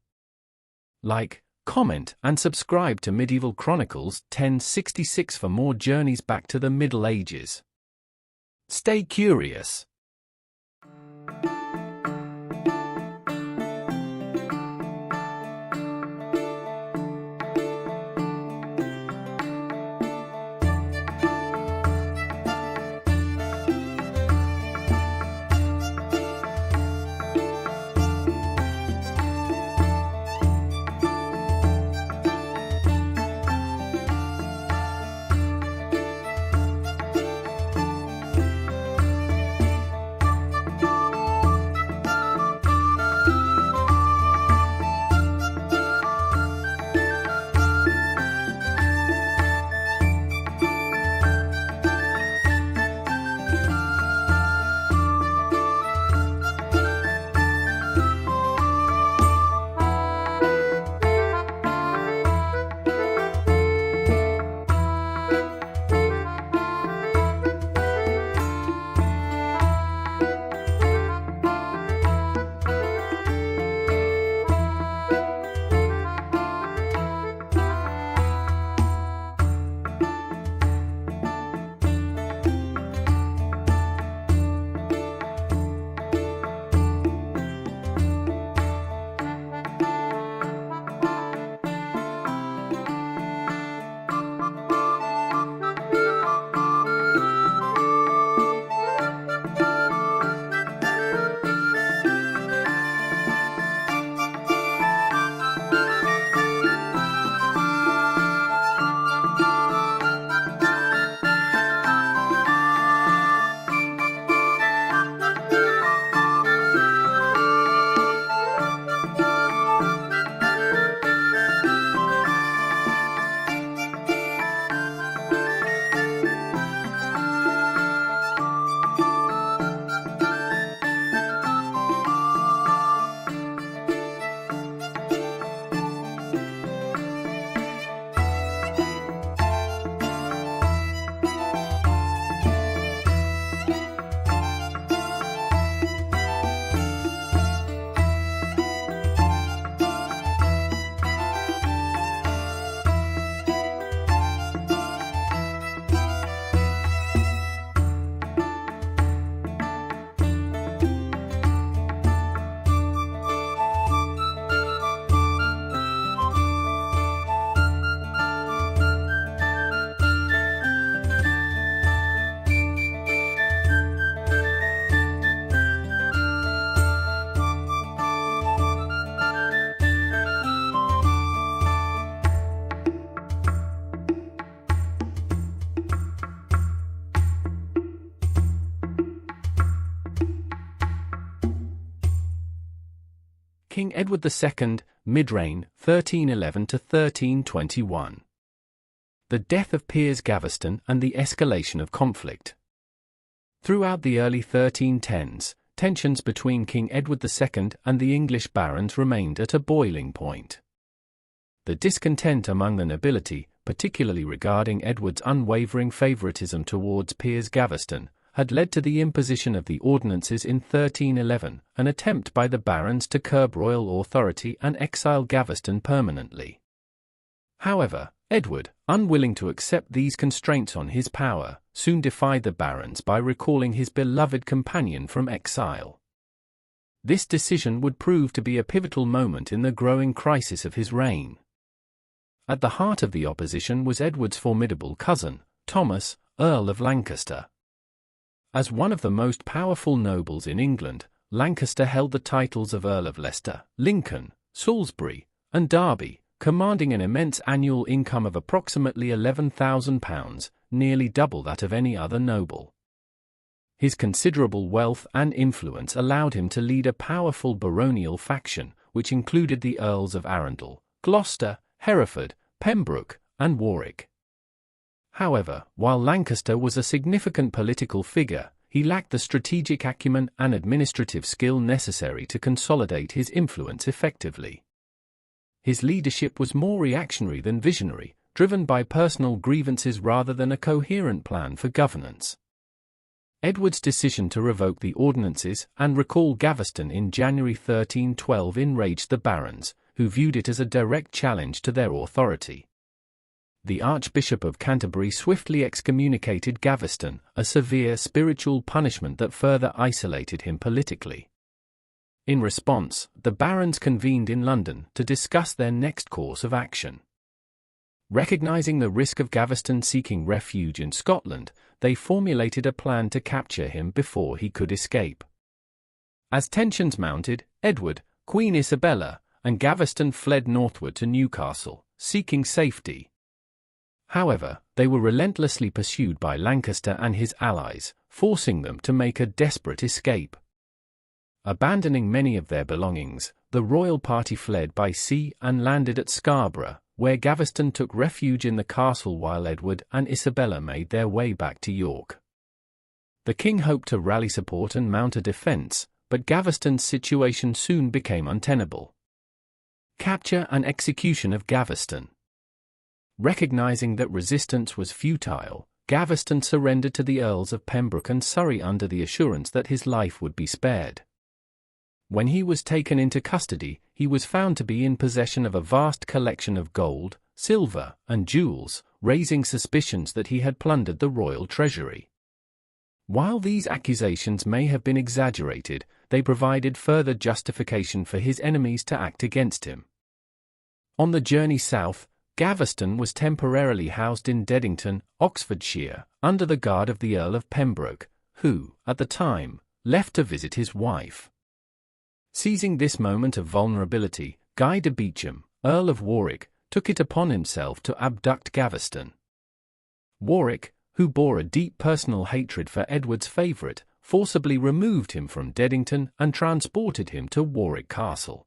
A: Like, comment, and subscribe to Medieval Chronicles 1066 for more journeys back to the Middle Ages. Stay curious. King Edward II, mid-reign, 1311 to 1321. The death of Piers Gaveston and the escalation of conflict. Throughout the early 1310s, tensions between King Edward II and the English barons remained at a boiling point. The discontent among the nobility, particularly regarding Edward's unwavering favoritism towards Piers Gaveston, had led to the imposition of the Ordinances in 1311, an attempt by the barons to curb royal authority and exile Gaveston permanently. However, Edward, unwilling to accept these constraints on his power, soon defied the barons by recalling his beloved companion from exile. This decision would prove to be a pivotal moment in the growing crisis of his reign. At the heart of the opposition was Edward's formidable cousin, Thomas, Earl of Lancaster. As one of the most powerful nobles in England, Lancaster held the titles of Earl of Leicester, Lincoln, Salisbury, and Derby, commanding an immense annual income of approximately £11,000, nearly double that of any other noble. His considerable wealth and influence allowed him to lead a powerful baronial faction, which included the Earls of Arundel, Gloucester, Hereford, Pembroke, and Warwick. However, while Lancaster was a significant political figure, he lacked the strategic acumen and administrative skill necessary to consolidate his influence effectively. His leadership was more reactionary than visionary, driven by personal grievances rather than a coherent plan for governance. Edward's decision to revoke the ordinances and recall Gaveston in January 1312 enraged the barons, who viewed it as a direct challenge to their authority. The Archbishop of Canterbury swiftly excommunicated Gaveston, a severe spiritual punishment that further isolated him politically. In response, the barons convened in London to discuss their next course of action. Recognizing the risk of Gaveston seeking refuge in Scotland, they formulated a plan to capture him before he could escape. As tensions mounted, Edward, Queen Isabella, and Gaveston fled northward to Newcastle, seeking safety. However, they were relentlessly pursued by Lancaster and his allies, forcing them to make a desperate escape. Abandoning many of their belongings, the royal party fled by sea and landed at Scarborough, where Gaveston took refuge in the castle while Edward and Isabella made their way back to York. The king hoped to rally support and mount a defense, but Gaveston's situation soon became untenable. Capture and execution of Gaveston. Recognizing that resistance was futile, Gaveston surrendered to the Earls of Pembroke and Surrey under the assurance that his life would be spared. When he was taken into custody, he was found to be in possession of a vast collection of gold, silver, and jewels, raising suspicions that he had plundered the royal treasury. While these accusations may have been exaggerated, they provided further justification for his enemies to act against him. On the journey south, Gaveston was temporarily housed in Deddington, Oxfordshire, under the guard of the Earl of Pembroke, who, at the time, left to visit his wife. Seizing this moment of vulnerability, Guy de Beauchamp, Earl of Warwick, took it upon himself to abduct Gaveston. Warwick, who bore a deep personal hatred for Edward's favourite, forcibly removed him from Deddington and transported him to Warwick Castle.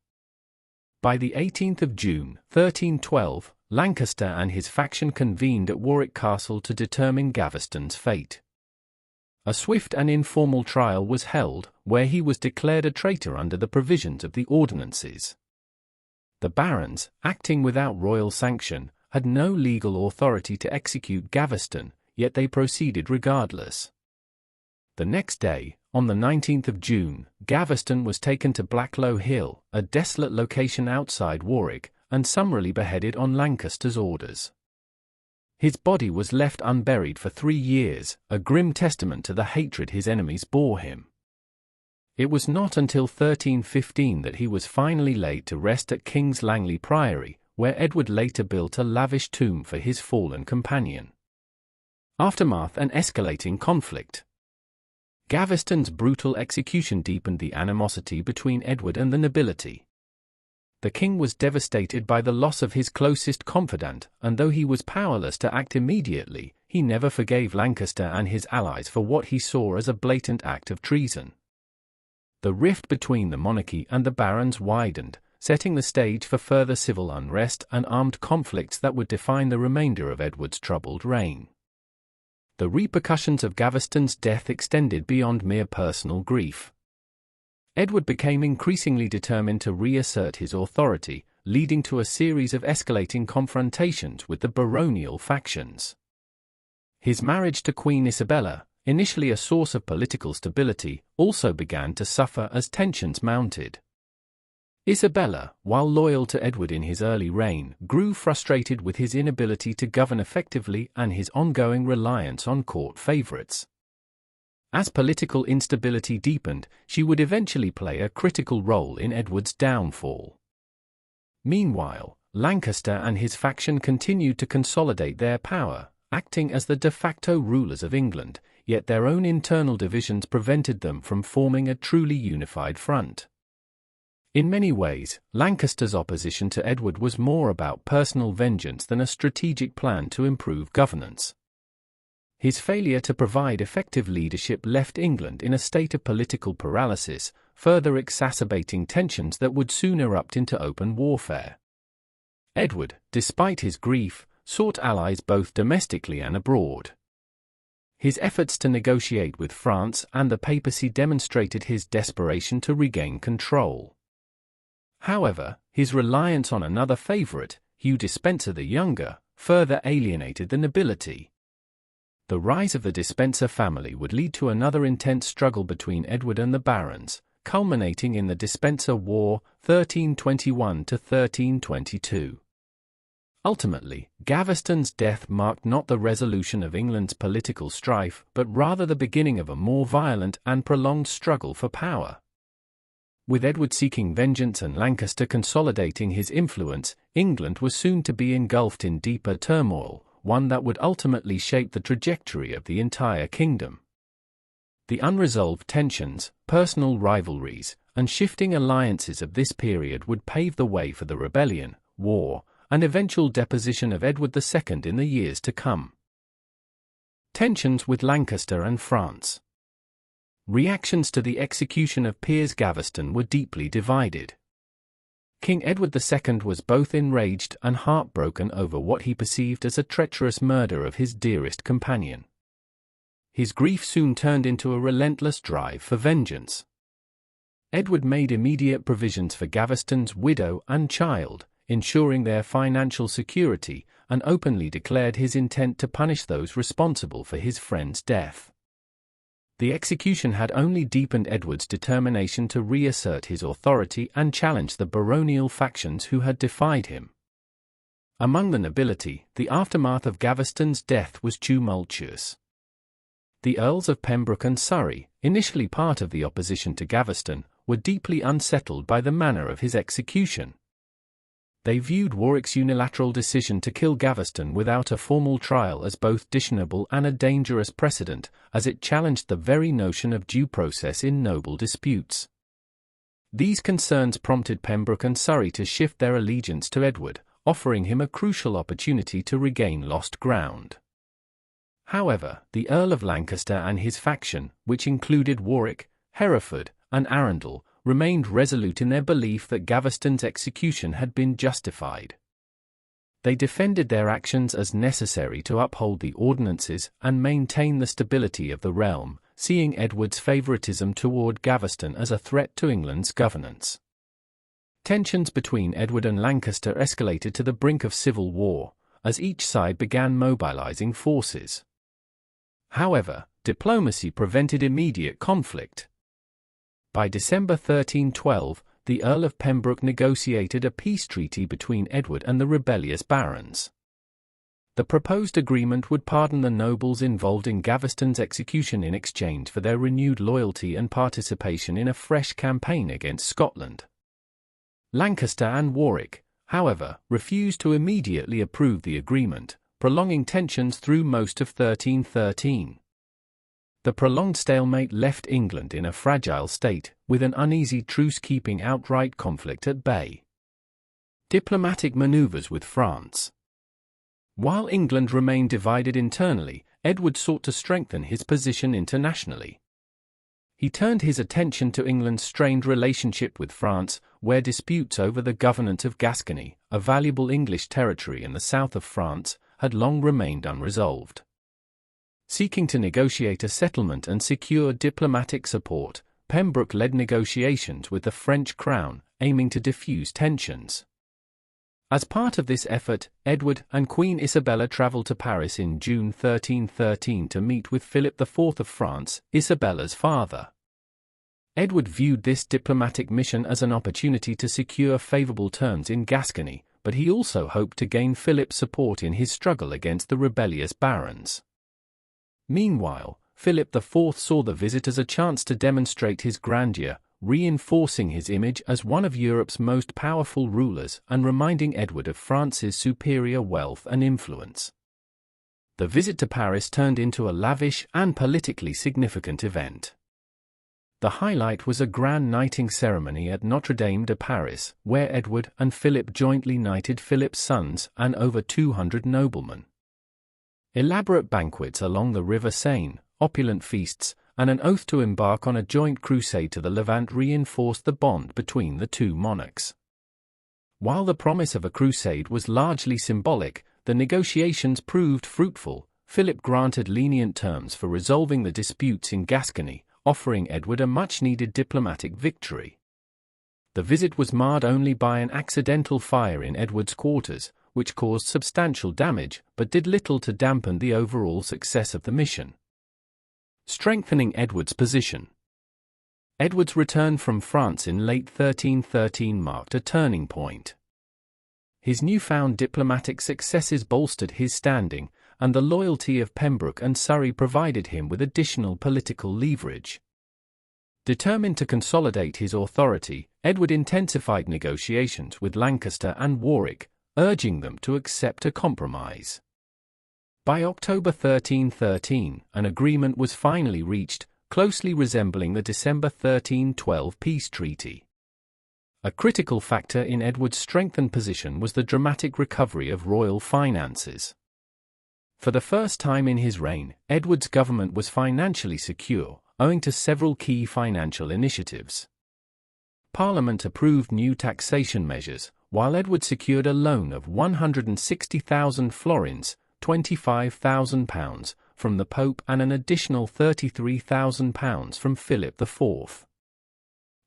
A: By the 18th of June, 1312, Lancaster and his faction convened at Warwick Castle to determine Gaveston's fate. A swift and informal trial was held, where he was declared a traitor under the provisions of the ordinances. The barons, acting without royal sanction, had no legal authority to execute Gaveston, yet they proceeded regardless. The next day, on the 19th of June, Gaveston was taken to Blacklow Hill, a desolate location outside Warwick, and summarily beheaded on Lancaster's orders. His body was left unburied for 3 years, a grim testament to the hatred his enemies bore him. It was not until 1315 that he was finally laid to rest at King's Langley Priory, where Edward later built a lavish tomb for his fallen companion. Aftermath and escalating conflict. Gaveston's brutal execution deepened the animosity between Edward and the nobility. The king was devastated by the loss of his closest confidant, and though he was powerless to act immediately, he never forgave Lancaster and his allies for what he saw as a blatant act of treason. The rift between the monarchy and the barons widened, setting the stage for further civil unrest and armed conflicts that would define the remainder of Edward's troubled reign. The repercussions of Gaveston's death extended beyond mere personal grief. Edward became increasingly determined to reassert his authority, leading to a series of escalating confrontations with the baronial factions. His marriage to Queen Isabella, initially a source of political stability, also began to suffer as tensions mounted. Isabella, while loyal to Edward in his early reign, grew frustrated with his inability to govern effectively and his ongoing reliance on court favourites. As political instability deepened, she would eventually play a critical role in Edward's downfall. Meanwhile, Lancaster and his faction continued to consolidate their power, acting as the de facto rulers of England, yet their own internal divisions prevented them from forming a truly unified front. In many ways, Lancaster's opposition to Edward was more about personal vengeance than a strategic plan to improve governance. His failure to provide effective leadership left England in a state of political paralysis, further exacerbating tensions that would soon erupt into open warfare. Edward, despite his grief, sought allies both domestically and abroad. His efforts to negotiate with France and the papacy demonstrated his desperation to regain control. However, his reliance on another favourite, Hugh Despencer the Younger, further alienated the nobility. The rise of the Despencer family would lead to another intense struggle between Edward and the barons, culminating in the Despencer War, 1321 to 1322. Ultimately, Gaveston's death marked not the resolution of England's political strife, but rather the beginning of a more violent and prolonged struggle for power. With Edward seeking vengeance and Lancaster consolidating his influence, England was soon to be engulfed in deeper turmoil, one that would ultimately shape the trajectory of the entire kingdom. The unresolved tensions, personal rivalries, and shifting alliances of this period would pave the way for the rebellion, war, and eventual deposition of Edward II in the years to come. Tensions with Lancaster and France. Reactions to the execution of Piers Gaveston were deeply divided. King Edward II was both enraged and heartbroken over what he perceived as a treacherous murder of his dearest companion. His grief soon turned into a relentless drive for vengeance. Edward made immediate provisions for Gaveston's widow and child, ensuring their financial security, and openly declared his intent to punish those responsible for his friend's death. The execution had only deepened Edward's determination to reassert his authority and challenge the baronial factions who had defied him. Among the nobility, the aftermath of Gaveston's death was tumultuous. The Earls of Pembroke and Surrey, initially part of the opposition to Gaveston, were deeply unsettled by the manner of his execution. They viewed Warwick's unilateral decision to kill Gaveston without a formal trial as both dishonorable and a dangerous precedent, as it challenged the very notion of due process in noble disputes. These concerns prompted Pembroke and Surrey to shift their allegiance to Edward, offering him a crucial opportunity to regain lost ground. However, the Earl of Lancaster and his faction, which included Warwick, Hereford, and Arundel, remained resolute in their belief that Gaveston's execution had been justified. They defended their actions as necessary to uphold the ordinances and maintain the stability of the realm, seeing Edward's favoritism toward Gaveston as a threat to England's governance. Tensions between Edward and Lancaster escalated to the brink of civil war, as each side began mobilizing forces. However, diplomacy prevented immediate conflict. By December 1312, the Earl of Pembroke negotiated a peace treaty between Edward and the rebellious barons. The proposed agreement would pardon the nobles involved in Gaveston's execution in exchange for their renewed loyalty and participation in a fresh campaign against Scotland. Lancaster and Warwick, however, refused to immediately approve the agreement, prolonging tensions through most of 1313. The prolonged stalemate left England in a fragile state, with an uneasy truce keeping outright conflict at bay. Diplomatic maneuvers with France. While England remained divided internally, Edward sought to strengthen his position internationally. He turned his attention to England's strained relationship with France, where disputes over the governance of Gascony, a valuable English territory in the south of France, had long remained unresolved. Seeking to negotiate a settlement and secure diplomatic support, Pembroke led negotiations with the French crown, aiming to diffuse tensions. As part of this effort, Edward and Queen Isabella travelled to Paris in June 1313 to meet with Philip IV of France, Isabella's father. Edward viewed this diplomatic mission as an opportunity to secure favourable terms in Gascony, but he also hoped to gain Philip's support in his struggle against the rebellious barons. Meanwhile, Philip IV saw the visit as a chance to demonstrate his grandeur, reinforcing his image as one of Europe's most powerful rulers and reminding Edward of France's superior wealth and influence. The visit to Paris turned into a lavish and politically significant event. The highlight was a grand knighting ceremony at Notre Dame de Paris, where Edward and Philip jointly knighted Philip's sons and over 200 noblemen. Elaborate banquets along the River Seine, opulent feasts, and an oath to embark on a joint crusade to the Levant reinforced the bond between the two monarchs. While the promise of a crusade was largely symbolic, the negotiations proved fruitful. Philip granted lenient terms for resolving the disputes in Gascony, offering Edward a much-needed diplomatic victory. The visit was marred only by an accidental fire in Edward's quarters, which caused substantial damage but did little to dampen the overall success of the mission. Strengthening Edward's position. Edward's return from France in late 1313 marked a turning point. His newfound diplomatic successes bolstered his standing, and the loyalty of Pembroke and Surrey provided him with additional political leverage. Determined to consolidate his authority, Edward intensified negotiations with Lancaster and Warwick, urging them to accept a compromise. By October 1313, an agreement was finally reached, closely resembling the December 1312 peace treaty. A critical factor in Edward's strengthened position was the dramatic recovery of royal finances. For the first time in his reign, Edward's government was financially secure, owing to several key financial initiatives. Parliament approved new taxation measures, while Edward secured a loan of 160,000 florins, £25,000, from the Pope and an additional £33,000 from Philip IV.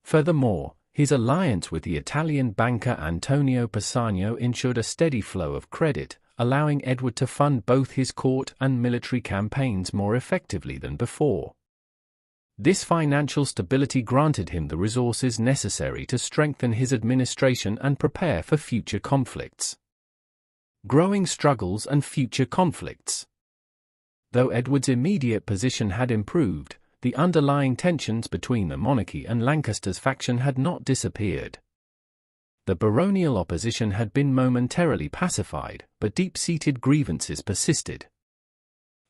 A: Furthermore, his alliance with the Italian banker Antonio Pisano ensured a steady flow of credit, allowing Edward to fund both his court and military campaigns more effectively than before. This financial stability granted him the resources necessary to strengthen his administration and prepare for future conflicts. Growing struggles and future conflicts. Though Edward's immediate position had improved, the underlying tensions between the monarchy and Lancaster's faction had not disappeared. The baronial opposition had been momentarily pacified, but deep-seated grievances persisted.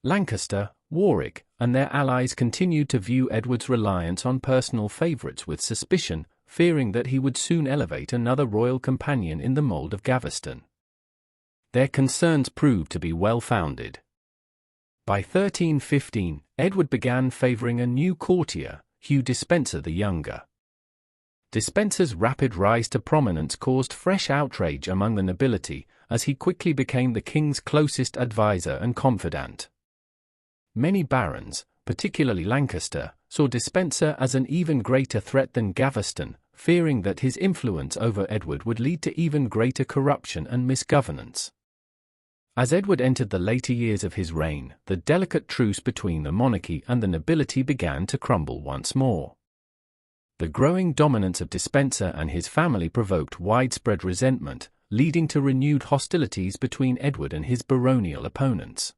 A: Lancaster, Warwick, and their allies continued to view Edward's reliance on personal favourites with suspicion, fearing that he would soon elevate another royal companion in the mould of Gaveston. Their concerns proved to be well-founded. By 1315, Edward began favouring a new courtier, Hugh Despenser the Younger. Despenser's rapid rise to prominence caused fresh outrage among the nobility, as he quickly became the king's closest advisor and confidant. Many barons, particularly Lancaster, saw Despenser as an even greater threat than Gaveston, fearing that his influence over Edward would lead to even greater corruption and misgovernance. As Edward entered the later years of his reign, the delicate truce between the monarchy and the nobility began to crumble once more. The growing dominance of Despenser and his family provoked widespread resentment, leading to renewed hostilities between Edward and his baronial opponents.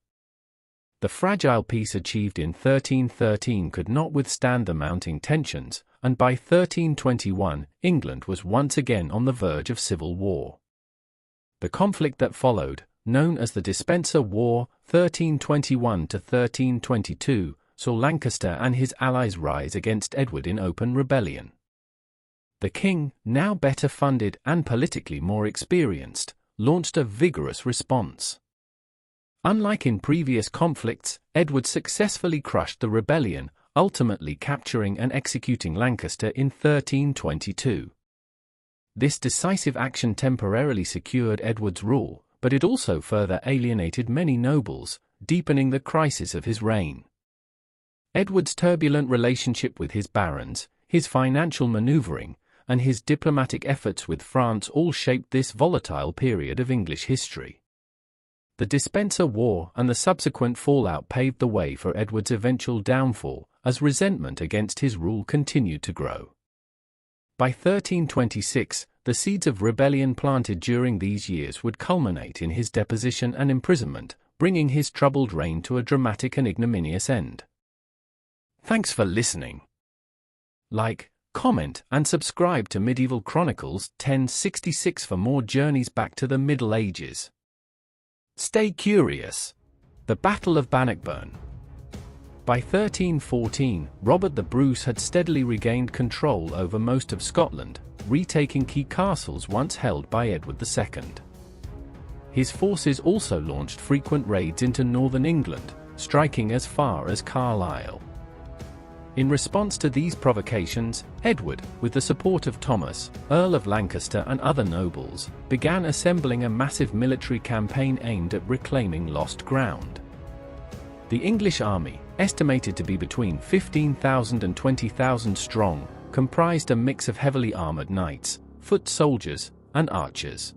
A: The fragile peace achieved in 1313 could not withstand the mounting tensions, and by 1321, England was once again on the verge of civil war. The conflict that followed, known as the Despenser War, 1321 to 1322, saw Lancaster and his allies rise against Edward in open rebellion. The king, now better funded and politically more experienced, launched a vigorous response. Unlike in previous conflicts, Edward successfully crushed the rebellion, ultimately capturing and executing Lancaster in 1322. This decisive action temporarily secured Edward's rule, but it also further alienated many nobles, deepening the crisis of his reign. Edward's turbulent relationship with his barons, his financial maneuvering, and his diplomatic efforts with France all shaped this volatile period of English history. The Despenser War and the subsequent fallout paved the way for Edward's eventual downfall, as resentment against his rule continued to grow. By 1326, the seeds of rebellion planted during these years would culminate in his deposition and imprisonment, bringing his troubled reign to a dramatic and ignominious end. Thanks for listening. Like, comment, and subscribe to Medieval Chronicles 1066 for more journeys back to the Middle Ages. Stay curious. The Battle of Bannockburn. By 1314, Robert the Bruce had steadily regained control over most of Scotland, retaking key castles once held by Edward II. His forces also launched frequent raids into northern England, striking as far as Carlisle. In response to these provocations, Edward, with the support of Thomas, Earl of Lancaster and other nobles, began assembling a massive military campaign aimed at reclaiming lost ground. The English army, estimated to be between 15,000 and 20,000 strong, comprised a mix of heavily armored knights, foot soldiers, and archers.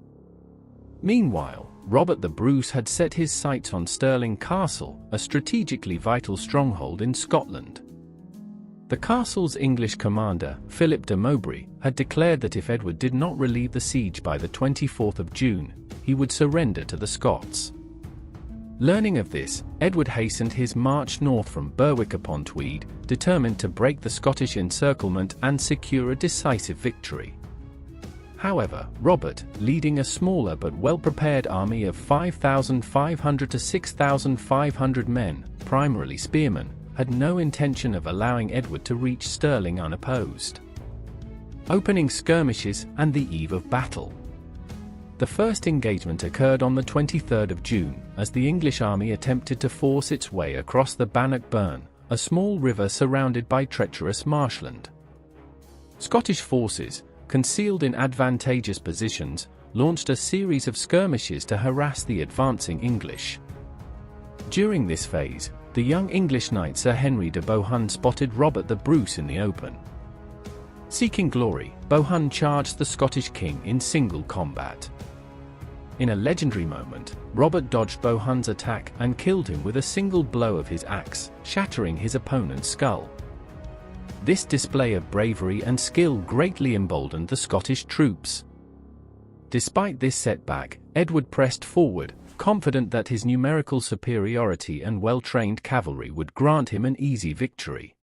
A: Meanwhile, Robert the Bruce had set his sights on Stirling Castle, a strategically vital stronghold in Scotland. The castle's English commander, Philip de Mowbray, had declared that if Edward did not relieve the siege by the 24th of June, he would surrender to the Scots. Learning of this, Edward hastened his march north from Berwick-upon-Tweed, determined to break the Scottish encirclement and secure a decisive victory. However, Robert, leading a smaller but well-prepared army of 5,500 to 6,500 men, primarily spearmen, had no intention of allowing Edward to reach Stirling unopposed. Opening skirmishes and the eve of battle. The first engagement occurred on the 23rd of June, as the English army attempted to force its way across the Bannock Burn, a small river surrounded by treacherous marshland. Scottish forces, concealed in advantageous positions, launched a series of skirmishes to harass the advancing English. During this phase, the young English knight Sir Henry de Bohun spotted Robert the Bruce in the open. Seeking glory, Bohun charged the Scottish king in single combat. In a legendary moment, Robert dodged Bohun's attack and killed him with a single blow of his axe, shattering his opponent's skull. This display of bravery and skill greatly emboldened the Scottish troops. Despite this setback, Edward pressed forward, confident that his numerical superiority and well-trained cavalry would grant him an easy victory.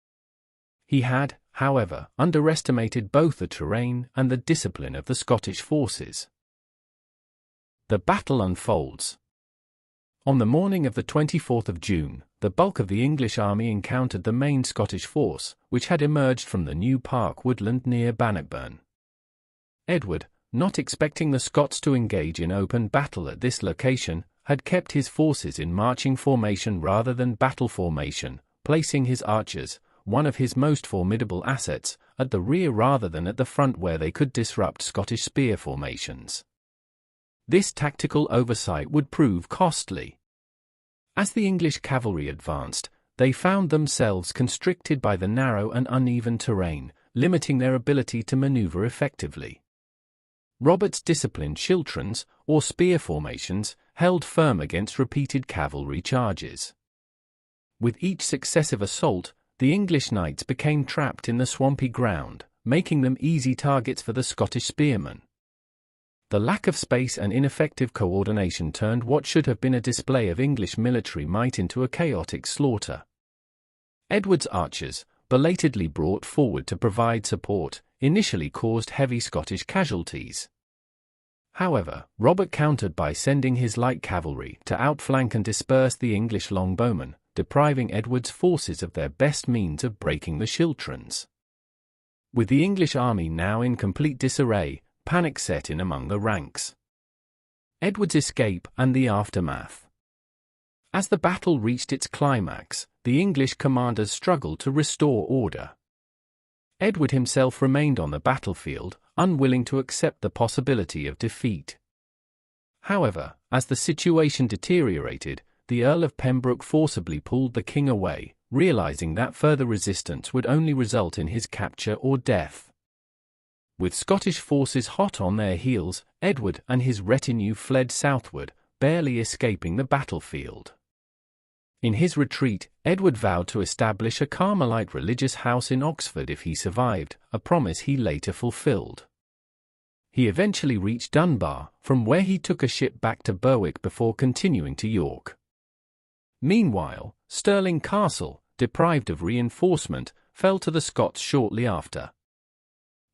A: He had, however, underestimated both the terrain and the discipline of the Scottish forces. The battle unfolds. On the morning of the 24th of June, the bulk of the English army encountered the main Scottish force, which had emerged from the New Park woodland near Bannockburn. Edward, not expecting the Scots to engage in open battle at this location, had kept his forces in marching formation rather than battle formation, placing his archers, one of his most formidable assets, at the rear rather than at the front where they could disrupt Scottish spear formations. This tactical oversight would prove costly. As the English cavalry advanced, they found themselves constricted by the narrow and uneven terrain, limiting their ability to maneuver effectively. Robert's disciplined schiltrons, or spear formations, held firm against repeated cavalry charges. With each successive assault, the English knights became trapped in the swampy ground, making them easy targets for the Scottish spearmen. The lack of space and ineffective coordination turned what should have been a display of English military might into a chaotic slaughter. Edward's archers, belatedly brought forward to provide support, initially caused heavy Scottish casualties. However, Robert countered by sending his light cavalry to outflank and disperse the English longbowmen, depriving Edward's forces of their best means of breaking the schiltrons. With the English army now in complete disarray, panic set in among the ranks. Edward's escape and the aftermath. As the battle reached its climax, the English commanders struggled to restore order. Edward himself remained on the battlefield, unwilling to accept the possibility of defeat. However, as the situation deteriorated, the Earl of Pembroke forcibly pulled the king away, realizing that further resistance would only result in his capture or death. With Scottish forces hot on their heels, Edward and his retinue fled southward, barely escaping the battlefield. In his retreat, Edward vowed to establish a Carmelite religious house in Oxford if he survived, a promise he later fulfilled. He eventually reached Dunbar, from where he took a ship back to Berwick before continuing to York. Meanwhile, Stirling Castle, deprived of reinforcement, fell to the Scots shortly after.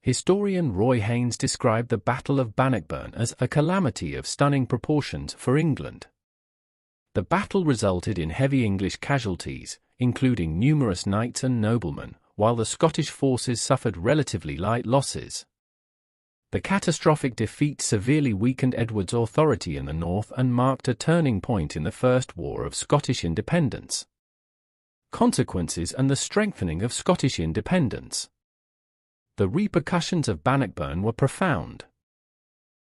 A: Historian Roy Haynes described the Battle of Bannockburn as a calamity of stunning proportions for England. The battle resulted in heavy English casualties, including numerous knights and noblemen, while the Scottish forces suffered relatively light losses. The catastrophic defeat severely weakened Edward's authority in the north and marked a turning point in the First War of Scottish Independence. Consequences and the strengthening of Scottish independence. The repercussions of Bannockburn were profound.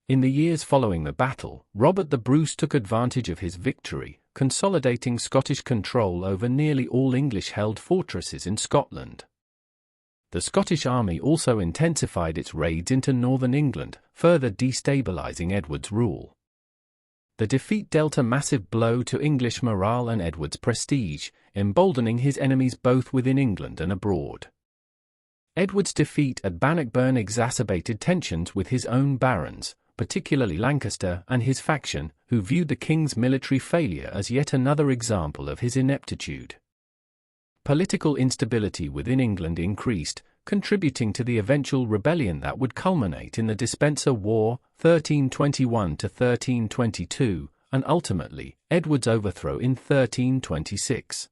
A: In the years following the battle, Robert the Bruce took advantage of his victory, consolidating Scottish control over nearly all English-held fortresses in Scotland. The Scottish army also intensified its raids into northern England, further destabilizing Edward's rule. The defeat dealt a massive blow to English morale and Edward's prestige, emboldening his enemies both within England and abroad. Edward's defeat at Bannockburn exacerbated tensions with his own barons, particularly Lancaster and his faction, who viewed the king's military failure as yet another example of his ineptitude. Political instability within England increased, contributing to the eventual rebellion that would culminate in the Despencer War, 1321 to 1322, and ultimately, Edward's overthrow in 1326.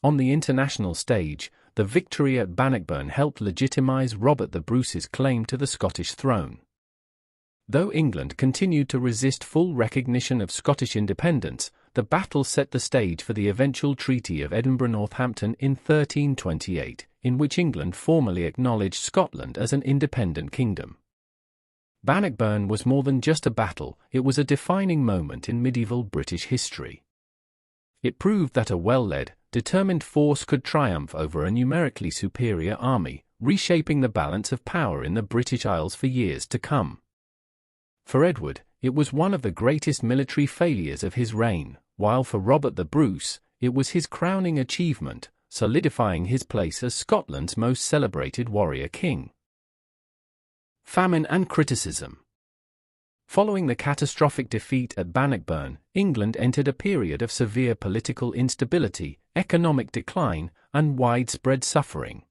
A: On the international stage, the victory at Bannockburn helped legitimize Robert the Bruce's claim to the Scottish throne. Though England continued to resist full recognition of Scottish independence, the battle set the stage for the eventual Treaty of Edinburgh-Northampton in 1328, in which England formally acknowledged Scotland as an independent kingdom. Bannockburn was more than just a battle, it was a defining moment in medieval British history. It proved that a well-led, determined force could triumph over a numerically superior army, reshaping the balance of power in the British Isles for years to come. For Edward, it was one of the greatest military failures of his reign, while for Robert the Bruce, it was his crowning achievement, solidifying his place as Scotland's most celebrated warrior king. Famine and criticism. Following the catastrophic defeat at Bannockburn, England entered a period of severe political instability, economic decline, and widespread suffering.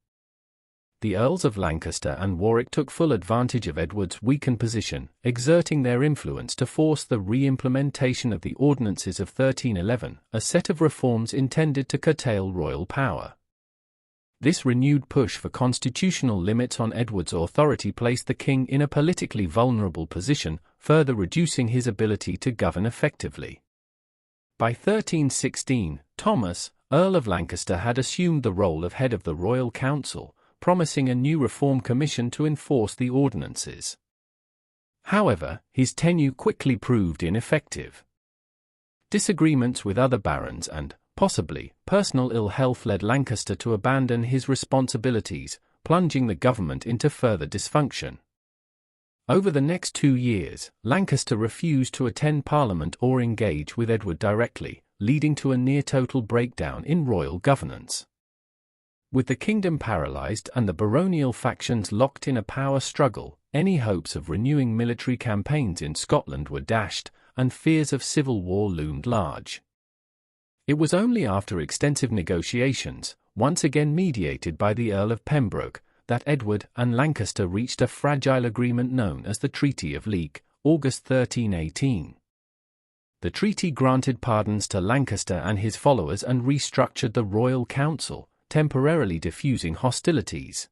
A: The Earls of Lancaster and Warwick took full advantage of Edward's weakened position, exerting their influence to force the re-implementation of the Ordinances of 1311, a set of reforms intended to curtail royal power. This renewed push for constitutional limits on Edward's authority placed the king in a politically vulnerable position, further reducing his ability to govern effectively. By 1316, Thomas, Earl of Lancaster, had assumed the role of head of the Royal Council, promising a new reform commission to enforce the ordinances. However, his tenure quickly proved ineffective. Disagreements with other barons and, possibly, personal ill health led Lancaster to abandon his responsibilities, plunging the government into further dysfunction. Over the next 2 years, Lancaster refused to attend Parliament or engage with Edward directly, leading to a near-total breakdown in royal governance. With the kingdom paralysed and the baronial factions locked in a power struggle, any hopes of renewing military campaigns in Scotland were dashed, and fears of civil war loomed large. It was only after extensive negotiations, once again mediated by the Earl of Pembroke, that Edward and Lancaster reached a fragile agreement known as the Treaty of Leek, August 1318. The treaty granted pardons to Lancaster and his followers and restructured the Royal Council, temporarily diffusing hostilities.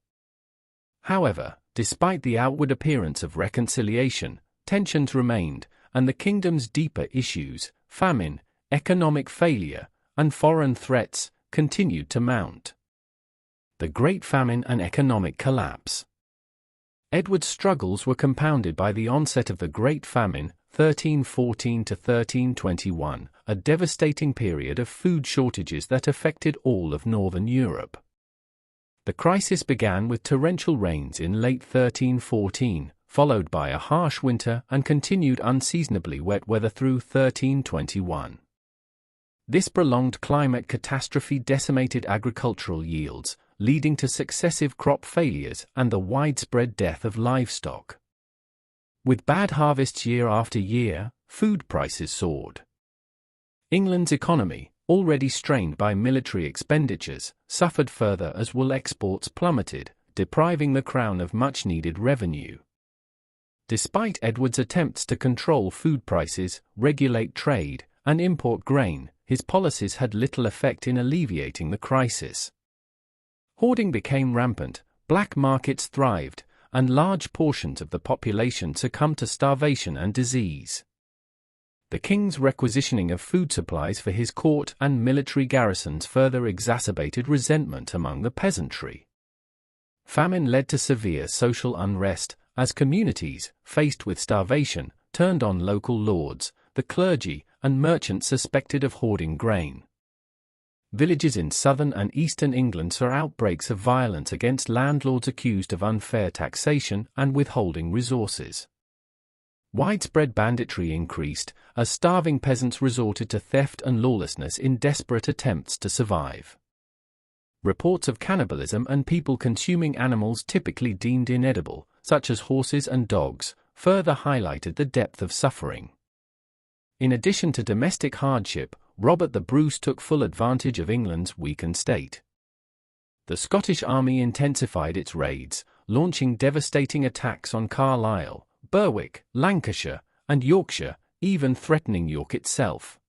A: However, despite the outward appearance of reconciliation, tensions remained, and the kingdom's deeper issues, famine, economic failure, and foreign threats, continued to mount. The Great Famine and economic collapse. Edward's struggles were compounded by the onset of the Great Famine, 1314 to 1321, a devastating period of food shortages that affected all of northern Europe. The crisis began with torrential rains in late 1314, followed by a harsh winter and continued unseasonably wet weather through 1321. This prolonged climate catastrophe decimated agricultural yields, leading to successive crop failures and the widespread death of livestock. With bad harvests year after year, food prices soared. England's economy, already strained by military expenditures, suffered further as wool exports plummeted, depriving the crown of much-needed revenue. Despite Edward's attempts to control food prices, regulate trade, and import grain, his policies had little effect in alleviating the crisis. Hoarding became rampant, black markets thrived, and large portions of the population succumbed to starvation and disease. The king's requisitioning of food supplies for his court and military garrisons further exacerbated resentment among the peasantry. Famine led to severe social unrest, as communities, faced with starvation, turned on local lords, the clergy, and merchants suspected of hoarding grain. Villages in southern and eastern England saw outbreaks of violence against landlords accused of unfair taxation and withholding resources. Widespread banditry increased, as starving peasants resorted to theft and lawlessness in desperate attempts to survive. Reports of cannibalism and people consuming animals typically deemed inedible, such as horses and dogs, further highlighted the depth of suffering. In addition to domestic hardship, Robert the Bruce took full advantage of England's weakened state. The Scottish army intensified its raids, launching devastating attacks on Carlisle, Berwick, Lancashire, and Yorkshire, even threatening York itself.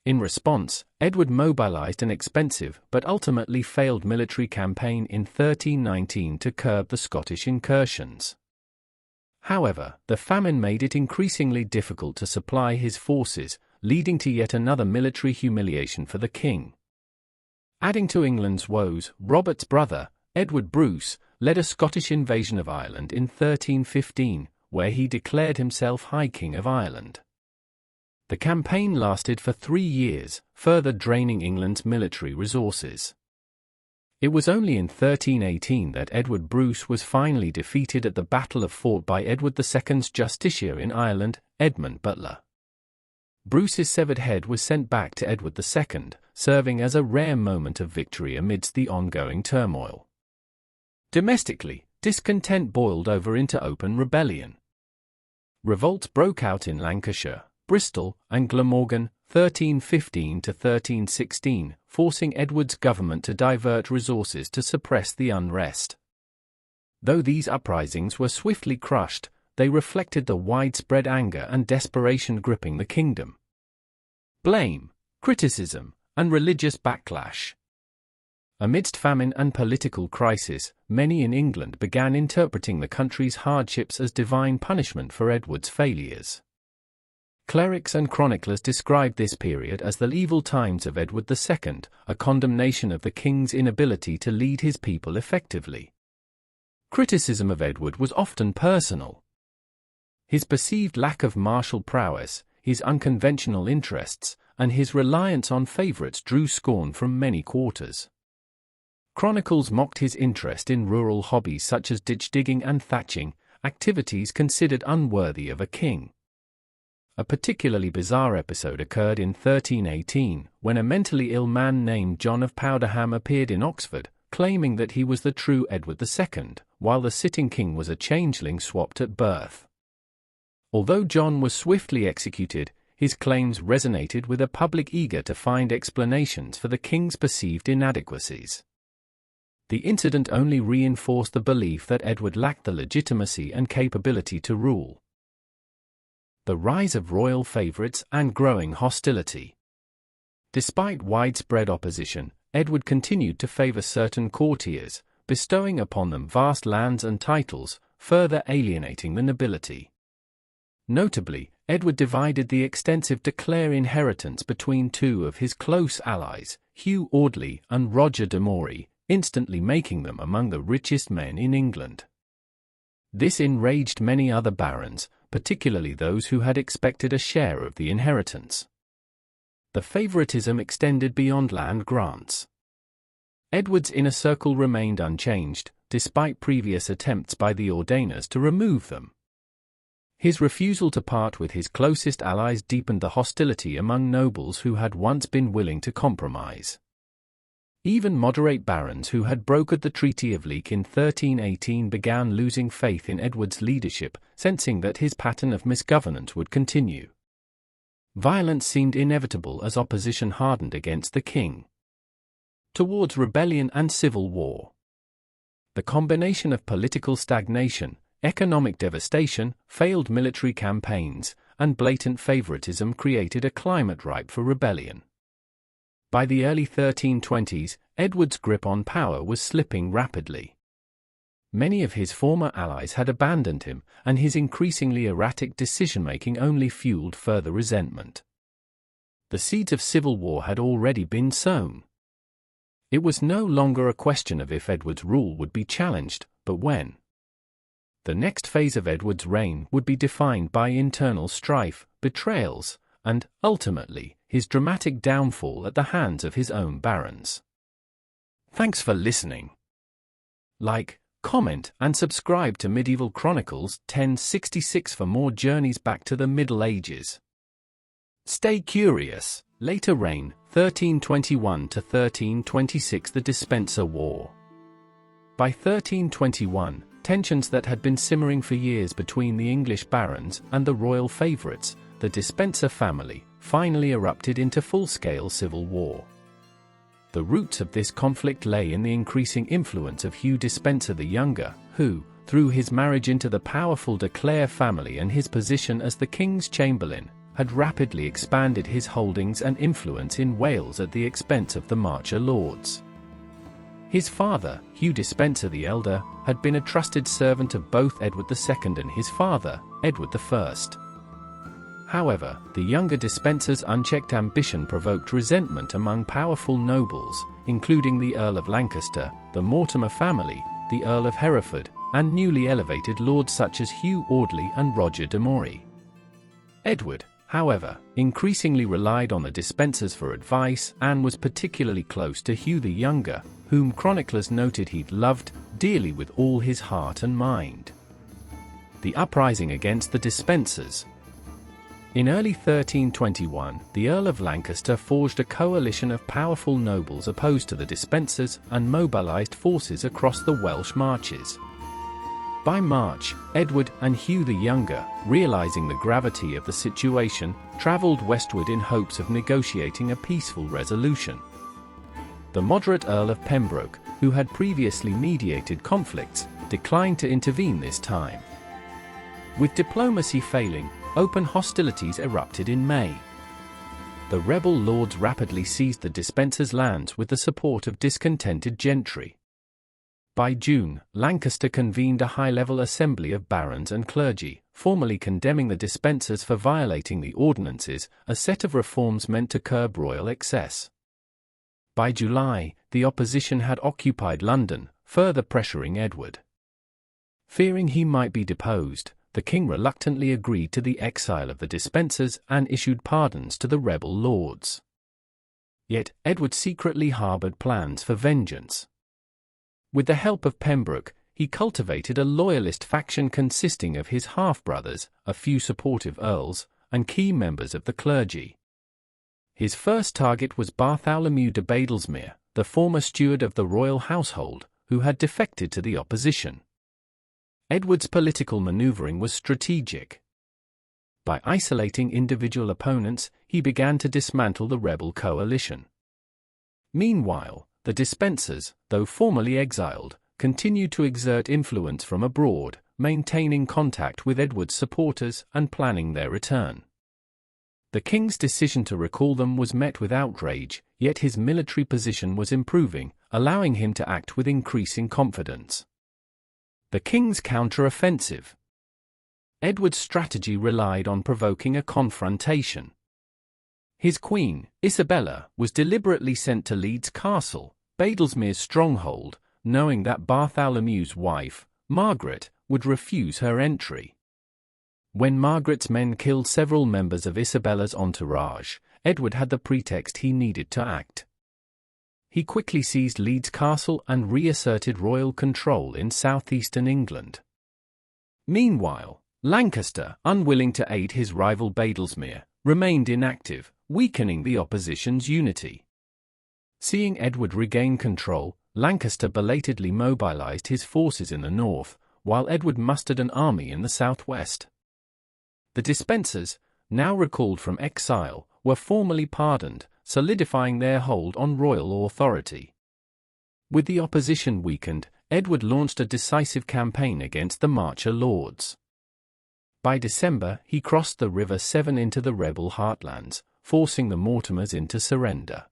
A: In response, Edward mobilized an expensive but ultimately failed military campaign in 1319 to curb the Scottish incursions. However, the famine made it increasingly difficult to supply his forces, leading to yet another military humiliation for the king. Adding to England's woes, Robert's brother, Edward Bruce, led a Scottish invasion of Ireland in 1315, where he declared himself High King of Ireland. The campaign lasted for 3 years, further draining England's military resources. It was only in 1318 that Edward Bruce was finally defeated at the Battle of Fort by Edward II's justiciar in Ireland, Edmund Butler. Bruce's severed head was sent back to Edward II, serving as a rare moment of victory amidst the ongoing turmoil. Domestically, discontent boiled over into open rebellion. Revolts broke out in Lancashire, Bristol, and Glamorgan, 1315 to 1316, forcing Edward's government to divert resources to suppress the unrest. Though these uprisings were swiftly crushed, they reflected the widespread anger and desperation gripping the kingdom. Blame, criticism, and religious backlash. Amidst famine and political crisis, many in England began interpreting the country's hardships as divine punishment for Edward's failures. Clerics and chroniclers described this period as the evil times of Edward II, a condemnation of the king's inability to lead his people effectively. Criticism of Edward was often personal. His perceived lack of martial prowess, his unconventional interests, and his reliance on favourites drew scorn from many quarters. Chronicles mocked his interest in rural hobbies such as ditch digging and thatching, activities considered unworthy of a king. A particularly bizarre episode occurred in 1318, when a mentally ill man named John of Powderham appeared in Oxford, claiming that he was the true Edward II, while the sitting king was a changeling swapped at birth. Although John was swiftly executed, his claims resonated with a public eager to find explanations for the king's perceived inadequacies. The incident only reinforced the belief that Edward lacked the legitimacy and capability to rule. The rise of royal favourites and growing hostility. Despite widespread opposition, Edward continued to favour certain courtiers, bestowing upon them vast lands and titles, further alienating the nobility. Notably, Edward divided the extensive de Clare inheritance between two of his close allies, Hugh Audley and Roger de Moray, instantly making them among the richest men in England. This enraged many other barons, particularly those who had expected a share of the inheritance. The favoritism extended beyond land grants. Edward's inner circle remained unchanged, despite previous attempts by the Ordainers to remove them. His refusal to part with his closest allies deepened the hostility among nobles who had once been willing to compromise. Even moderate barons who had brokered the Treaty of Leek in 1318 began losing faith in Edward's leadership, sensing that his pattern of misgovernance would continue. Violence seemed inevitable as opposition hardened against the king. Towards rebellion and civil war. The combination of political stagnation, economic devastation, failed military campaigns, and blatant favoritism created a climate ripe for rebellion. By the early 1320s, Edward's grip on power was slipping rapidly. Many of his former allies had abandoned him, and his increasingly erratic decision-making only fueled further resentment. The seeds of civil war had already been sown. It was no longer a question of if Edward's rule would be challenged, but when. The next phase of Edward's reign would be defined by internal strife, betrayals, and, ultimately, his dramatic downfall at the hands of his own barons. Thanks for listening. Like, comment, and subscribe to Medieval Chronicles 1066 for more journeys back to the Middle Ages. Stay curious. Later reign, 1321 to 1326, the Despencer War. By 1321, tensions that had been simmering for years between the English barons and the royal favourites, the Despencer family, finally erupted into full-scale civil war. The roots of this conflict lay in the increasing influence of Hugh Despencer the Younger, who, through his marriage into the powerful de Clare family and his position as the King's Chamberlain, had rapidly expanded his holdings and influence in Wales at the expense of the Marcher lords. His father, Hugh Despencer the Elder, had been a trusted servant of both Edward II and his father, Edward I. However, the younger Despencer's unchecked ambition provoked resentment among powerful nobles, including the Earl of Lancaster, the Mortimer family, the Earl of Hereford, and newly elevated lords such as Hugh Audley and Roger de Moray. Edward, however, increasingly relied on the Despensers for advice and was particularly close to Hugh the Younger, whom chroniclers noted he'd loved dearly with all his heart and mind. The uprising against the Despensers. In early 1321, the Earl of Lancaster forged a coalition of powerful nobles opposed to the Despensers and mobilized forces across the Welsh marches. By March, Edward and Hugh the Younger, realizing the gravity of the situation, traveled westward in hopes of negotiating a peaceful resolution. The moderate Earl of Pembroke, who had previously mediated conflicts, declined to intervene this time. With diplomacy failing, open hostilities erupted in May. The rebel lords rapidly seized the Despensers' lands with the support of discontented gentry. By June, Lancaster convened a high-level assembly of barons and clergy, formally condemning the Despensers for violating the ordinances, a set of reforms meant to curb royal excess. By July, the opposition had occupied London, further pressuring Edward. Fearing he might be deposed, the king reluctantly agreed to the exile of the Despensers and issued pardons to the rebel lords. Yet, Edward secretly harboured plans for vengeance. With the help of Pembroke, he cultivated a loyalist faction consisting of his half-brothers, a few supportive earls, and key members of the clergy. His first target was Bartholomew de Badlesmere, the former steward of the royal household, who had defected to the opposition. Edward's political maneuvering was strategic. By isolating individual opponents, he began to dismantle the rebel coalition. Meanwhile, the Despensers, though formally exiled, continued to exert influence from abroad, maintaining contact with Edward's supporters and planning their return. The king's decision to recall them was met with outrage, yet his military position was improving, allowing him to act with increasing confidence. The king's counter-offensive. Edward's strategy relied on provoking a confrontation. His queen, Isabella, was deliberately sent to Leeds Castle, Badlesmere's stronghold, knowing that Bartholomew's wife, Margaret, would refuse her entry. When Margaret's men killed several members of Isabella's entourage, Edward had the pretext he needed to act. He quickly seized Leeds Castle and reasserted royal control in southeastern England. Meanwhile, Lancaster, unwilling to aid his rival Badlesmere, remained inactive, weakening the opposition's unity. Seeing Edward regain control, Lancaster belatedly mobilized his forces in the north, while Edward mustered an army in the southwest. The Despensers, now recalled from exile, were formally pardoned, solidifying their hold on royal authority. With the opposition weakened, Edward launched a decisive campaign against the Marcher lords. By December, he crossed the River Severn into the rebel heartlands, forcing the Mortimers into surrender.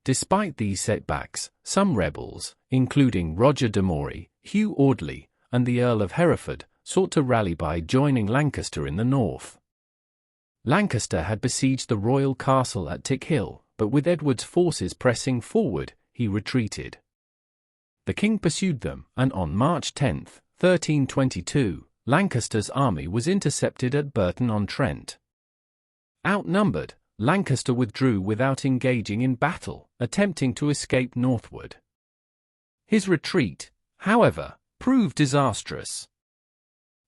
A: Despite these setbacks, some rebels, including Roger de Moray, Hugh Audley, and the Earl of Hereford, sought to rally by joining Lancaster in the north. Lancaster had besieged the royal castle at Tickhill, but with Edward's forces pressing forward, he retreated. The king pursued them, and on March 10, 1322, Lancaster's army was intercepted at Burton-on-Trent. Outnumbered, Lancaster withdrew without engaging in battle, attempting to escape northward. His retreat, however, proved disastrous.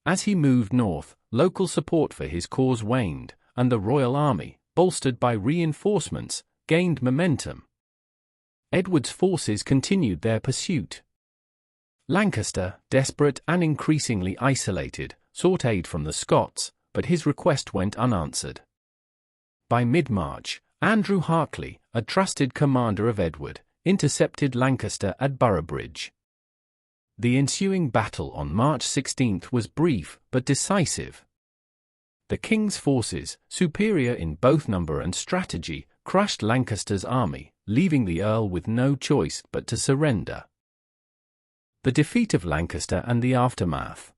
A: As he moved north, local support for his cause waned, and the royal army, bolstered by reinforcements, gained momentum. Edward's forces continued their pursuit. Lancaster, desperate and increasingly isolated, sought aid from the Scots, but his request went unanswered. By mid-March, Andrew Harclay, a trusted commander of Edward, intercepted Lancaster at Boroughbridge. The ensuing battle on March 16 was brief but decisive. The king's forces, superior in both number and strategy, crushed Lancaster's army, leaving the Earl with no choice but to surrender. The defeat of Lancaster and the aftermath.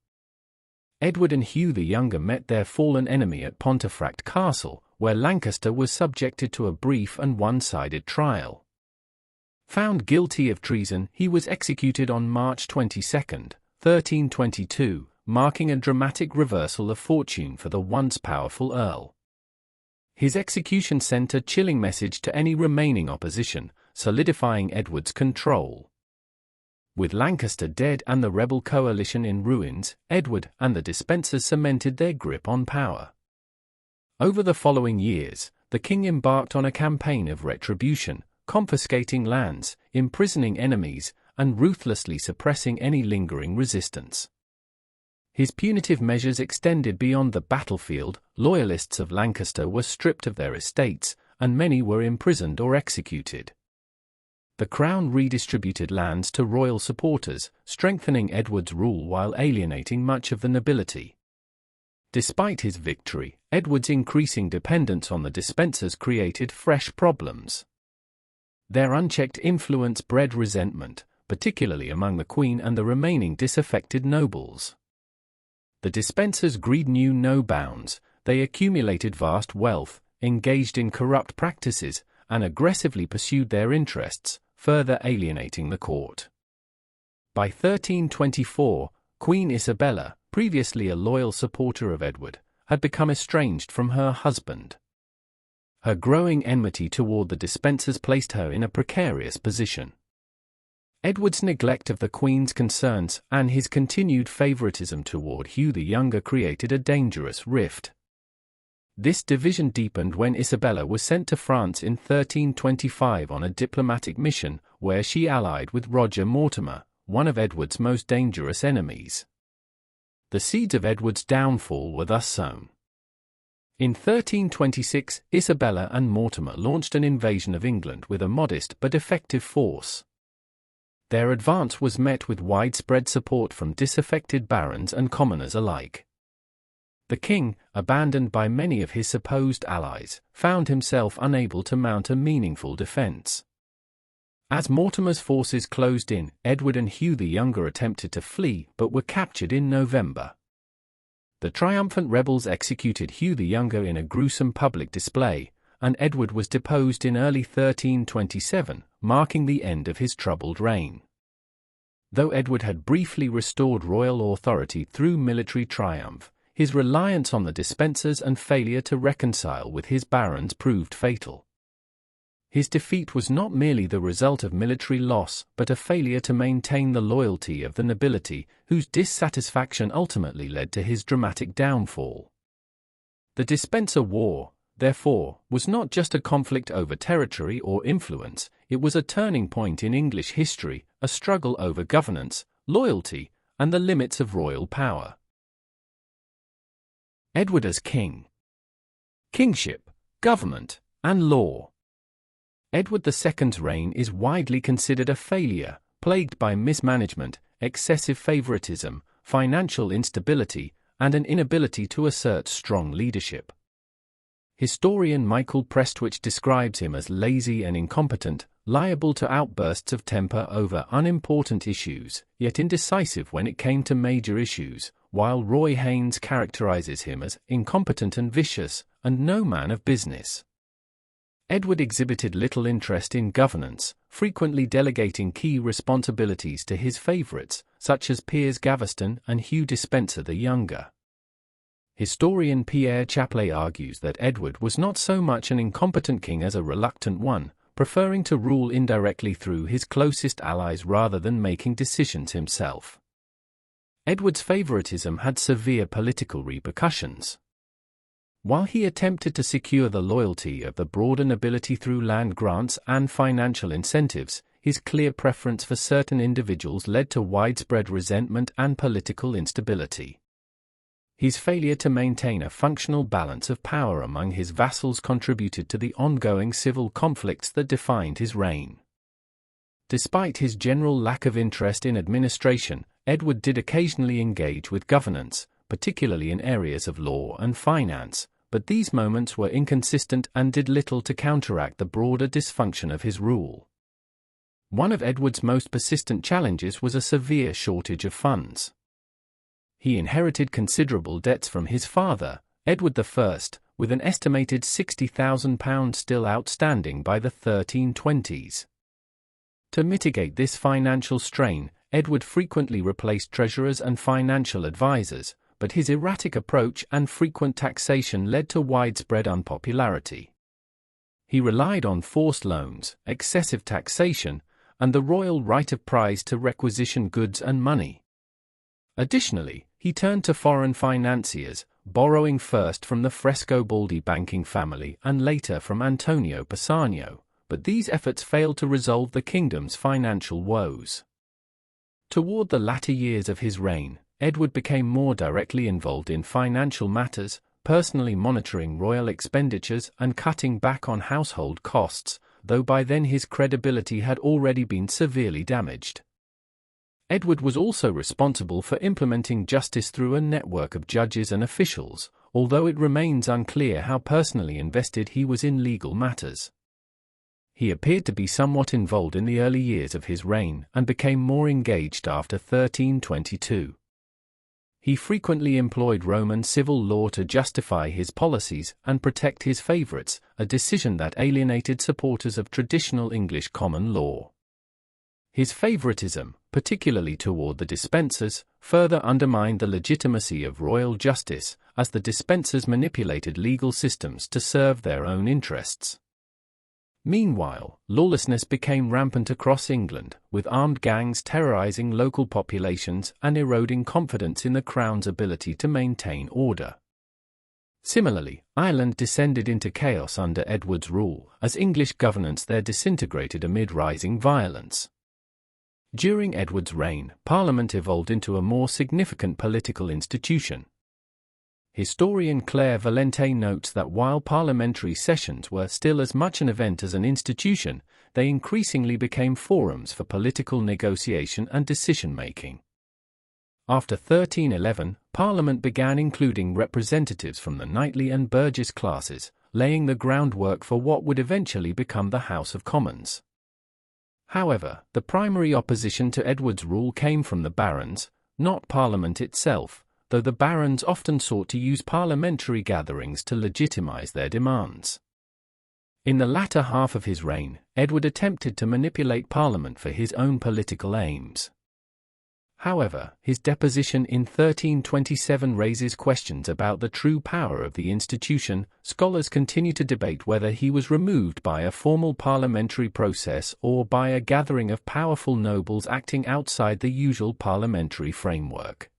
A: Edward and Hugh the Younger met their fallen enemy at Pontefract Castle, where Lancaster was subjected to a brief and one-sided trial. Found guilty of treason, he was executed on March 22, 1322, marking a dramatic reversal of fortune for the once powerful Earl. His execution sent a chilling message to any remaining opposition, solidifying Edward's control. With Lancaster dead and the rebel coalition in ruins, Edward and the Despensers cemented their grip on power. Over the following years, the king embarked on a campaign of retribution, confiscating lands, imprisoning enemies, and ruthlessly suppressing any lingering resistance. His punitive measures extended beyond the battlefield. Loyalists of Lancaster were stripped of their estates, and many were imprisoned or executed. The crown redistributed lands to royal supporters, strengthening Edward's rule while alienating much of the nobility. Despite his victory, Edward's increasing dependence on the Despensers created fresh problems. Their unchecked influence bred resentment, particularly among the Queen and the remaining disaffected nobles. The Despensers' greed knew no bounds. They accumulated vast wealth, engaged in corrupt practices, and aggressively pursued their interests, further alienating the court. By 1324, Queen Isabella, previously a loyal supporter of Edward, had become estranged from her husband. Her growing enmity toward the Despensers placed her in a precarious position. Edward's neglect of the Queen's concerns and his continued favoritism toward Hugh the Younger created a dangerous rift. This division deepened when Isabella was sent to France in 1325 on a diplomatic mission, where she allied with Roger Mortimer, one of Edward's most dangerous enemies. The seeds of Edward's downfall were thus sown. In 1326, Isabella and Mortimer launched an invasion of England with a modest but effective force. Their advance was met with widespread support from disaffected barons and commoners alike. The king, abandoned by many of his supposed allies, found himself unable to mount a meaningful defense. As Mortimer's forces closed in, Edward and Hugh the Younger attempted to flee but were captured in November. The triumphant rebels executed Hugh the Younger in a gruesome public display, and Edward was deposed in early 1327, marking the end of his troubled reign. Though Edward had briefly restored royal authority through military triumph, his reliance on the Despensers and failure to reconcile with his barons proved fatal. His defeat was not merely the result of military loss, but a failure to maintain the loyalty of the nobility, whose dissatisfaction ultimately led to his dramatic downfall. The Despenser War, therefore, was not just a conflict over territory or influence, it was a turning point in English history, a struggle over governance, loyalty, and the limits of royal power. Edward as king. Kingship, government, and law. Edward II's reign is widely considered a failure, plagued by mismanagement, excessive favoritism, financial instability, and an inability to assert strong leadership. Historian Michael Prestwich describes him as lazy and incompetent, liable to outbursts of temper over unimportant issues, yet indecisive when it came to major issues, while Roy Haynes characterizes him as incompetent and vicious, and no man of business. Edward exhibited little interest in governance, frequently delegating key responsibilities to his favorites, such as Piers Gaveston and Hugh Despenser the Younger. Historian Pierre Chaplet argues that Edward was not so much an incompetent king as a reluctant one, preferring to rule indirectly through his closest allies rather than making decisions himself. Edward's favoritism had severe political repercussions. While he attempted to secure the loyalty of the broader nobility through land grants and financial incentives, his clear preference for certain individuals led to widespread resentment and political instability. His failure to maintain a functional balance of power among his vassals contributed to the ongoing civil conflicts that defined his reign. Despite his general lack of interest in administration, Edward did occasionally engage with governance, particularly in areas of law and finance, but these moments were inconsistent and did little to counteract the broader dysfunction of his rule. One of Edward's most persistent challenges was a severe shortage of funds. He inherited considerable debts from his father, Edward I, with an estimated £60,000 still outstanding by the 1320s. To mitigate this financial strain, Edward frequently replaced treasurers and financial advisors, but his erratic approach and frequent taxation led to widespread unpopularity. He relied on forced loans, excessive taxation, and the royal right of prize to requisition goods and money. Additionally, he turned to foreign financiers, borrowing first from the Frescobaldi banking family and later from Antonio Pisano, but these efforts failed to resolve the kingdom's financial woes. Toward the latter years of his reign, Edward became more directly involved in financial matters, personally monitoring royal expenditures and cutting back on household costs, though by then his credibility had already been severely damaged. Edward was also responsible for implementing justice through a network of judges and officials, although it remains unclear how personally invested he was in legal matters. He appeared to be somewhat involved in the early years of his reign and became more engaged after 1322. He frequently employed Roman civil law to justify his policies and protect his favorites, a decision that alienated supporters of traditional English common law. His favoritism, particularly toward the dispensers, further undermined the legitimacy of royal justice, as the dispensers manipulated legal systems to serve their own interests. Meanwhile, lawlessness became rampant across England, with armed gangs terrorizing local populations and eroding confidence in the Crown's ability to maintain order. Similarly, Ireland descended into chaos under Edward's rule, as English governance there disintegrated amid rising violence. During Edward's reign, Parliament evolved into a more significant political institution. Historian Claire Valente notes that while parliamentary sessions were still as much an event as an institution, they increasingly became forums for political negotiation and decision-making. After 1311, Parliament began including representatives from the knightly and burgess classes, laying the groundwork for what would eventually become the House of Commons. However, the primary opposition to Edward's rule came from the barons, not Parliament itself, though the barons often sought to use parliamentary gatherings to legitimize their demands. In the latter half of his reign, Edward attempted to manipulate Parliament for his own political aims. However, his deposition in 1327 raises questions about the true power of the institution. Scholars continue to debate whether he was removed by a formal parliamentary process or by a gathering of powerful nobles acting outside the usual parliamentary framework.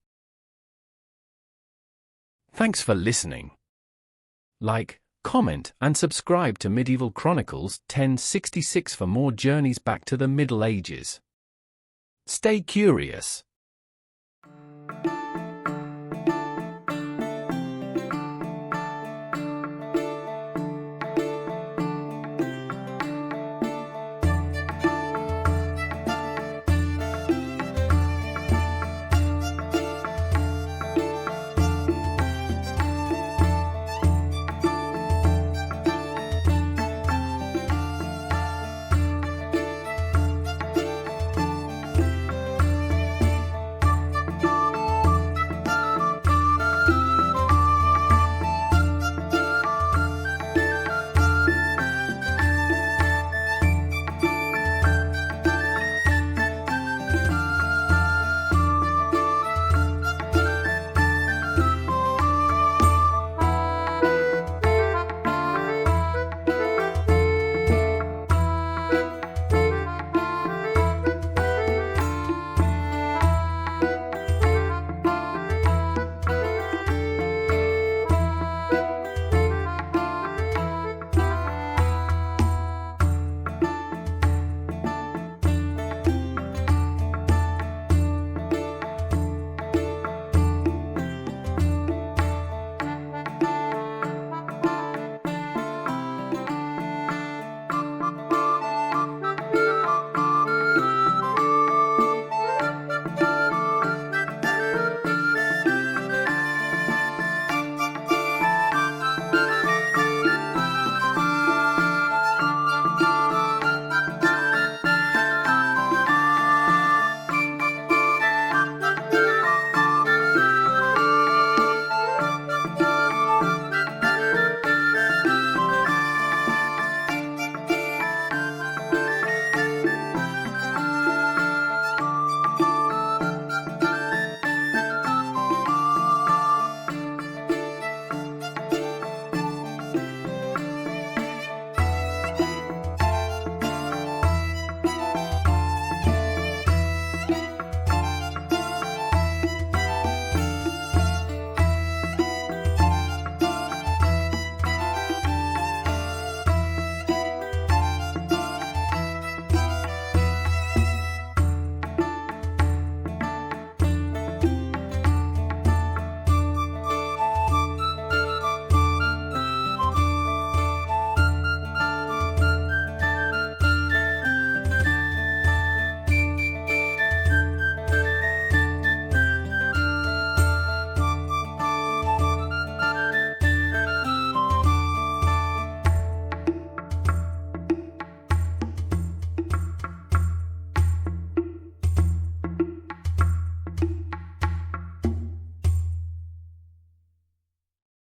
A: Thanks for listening. Like, comment, and subscribe to Medieval Chronicles 1066 for more journeys back to the Middle Ages. Stay curious.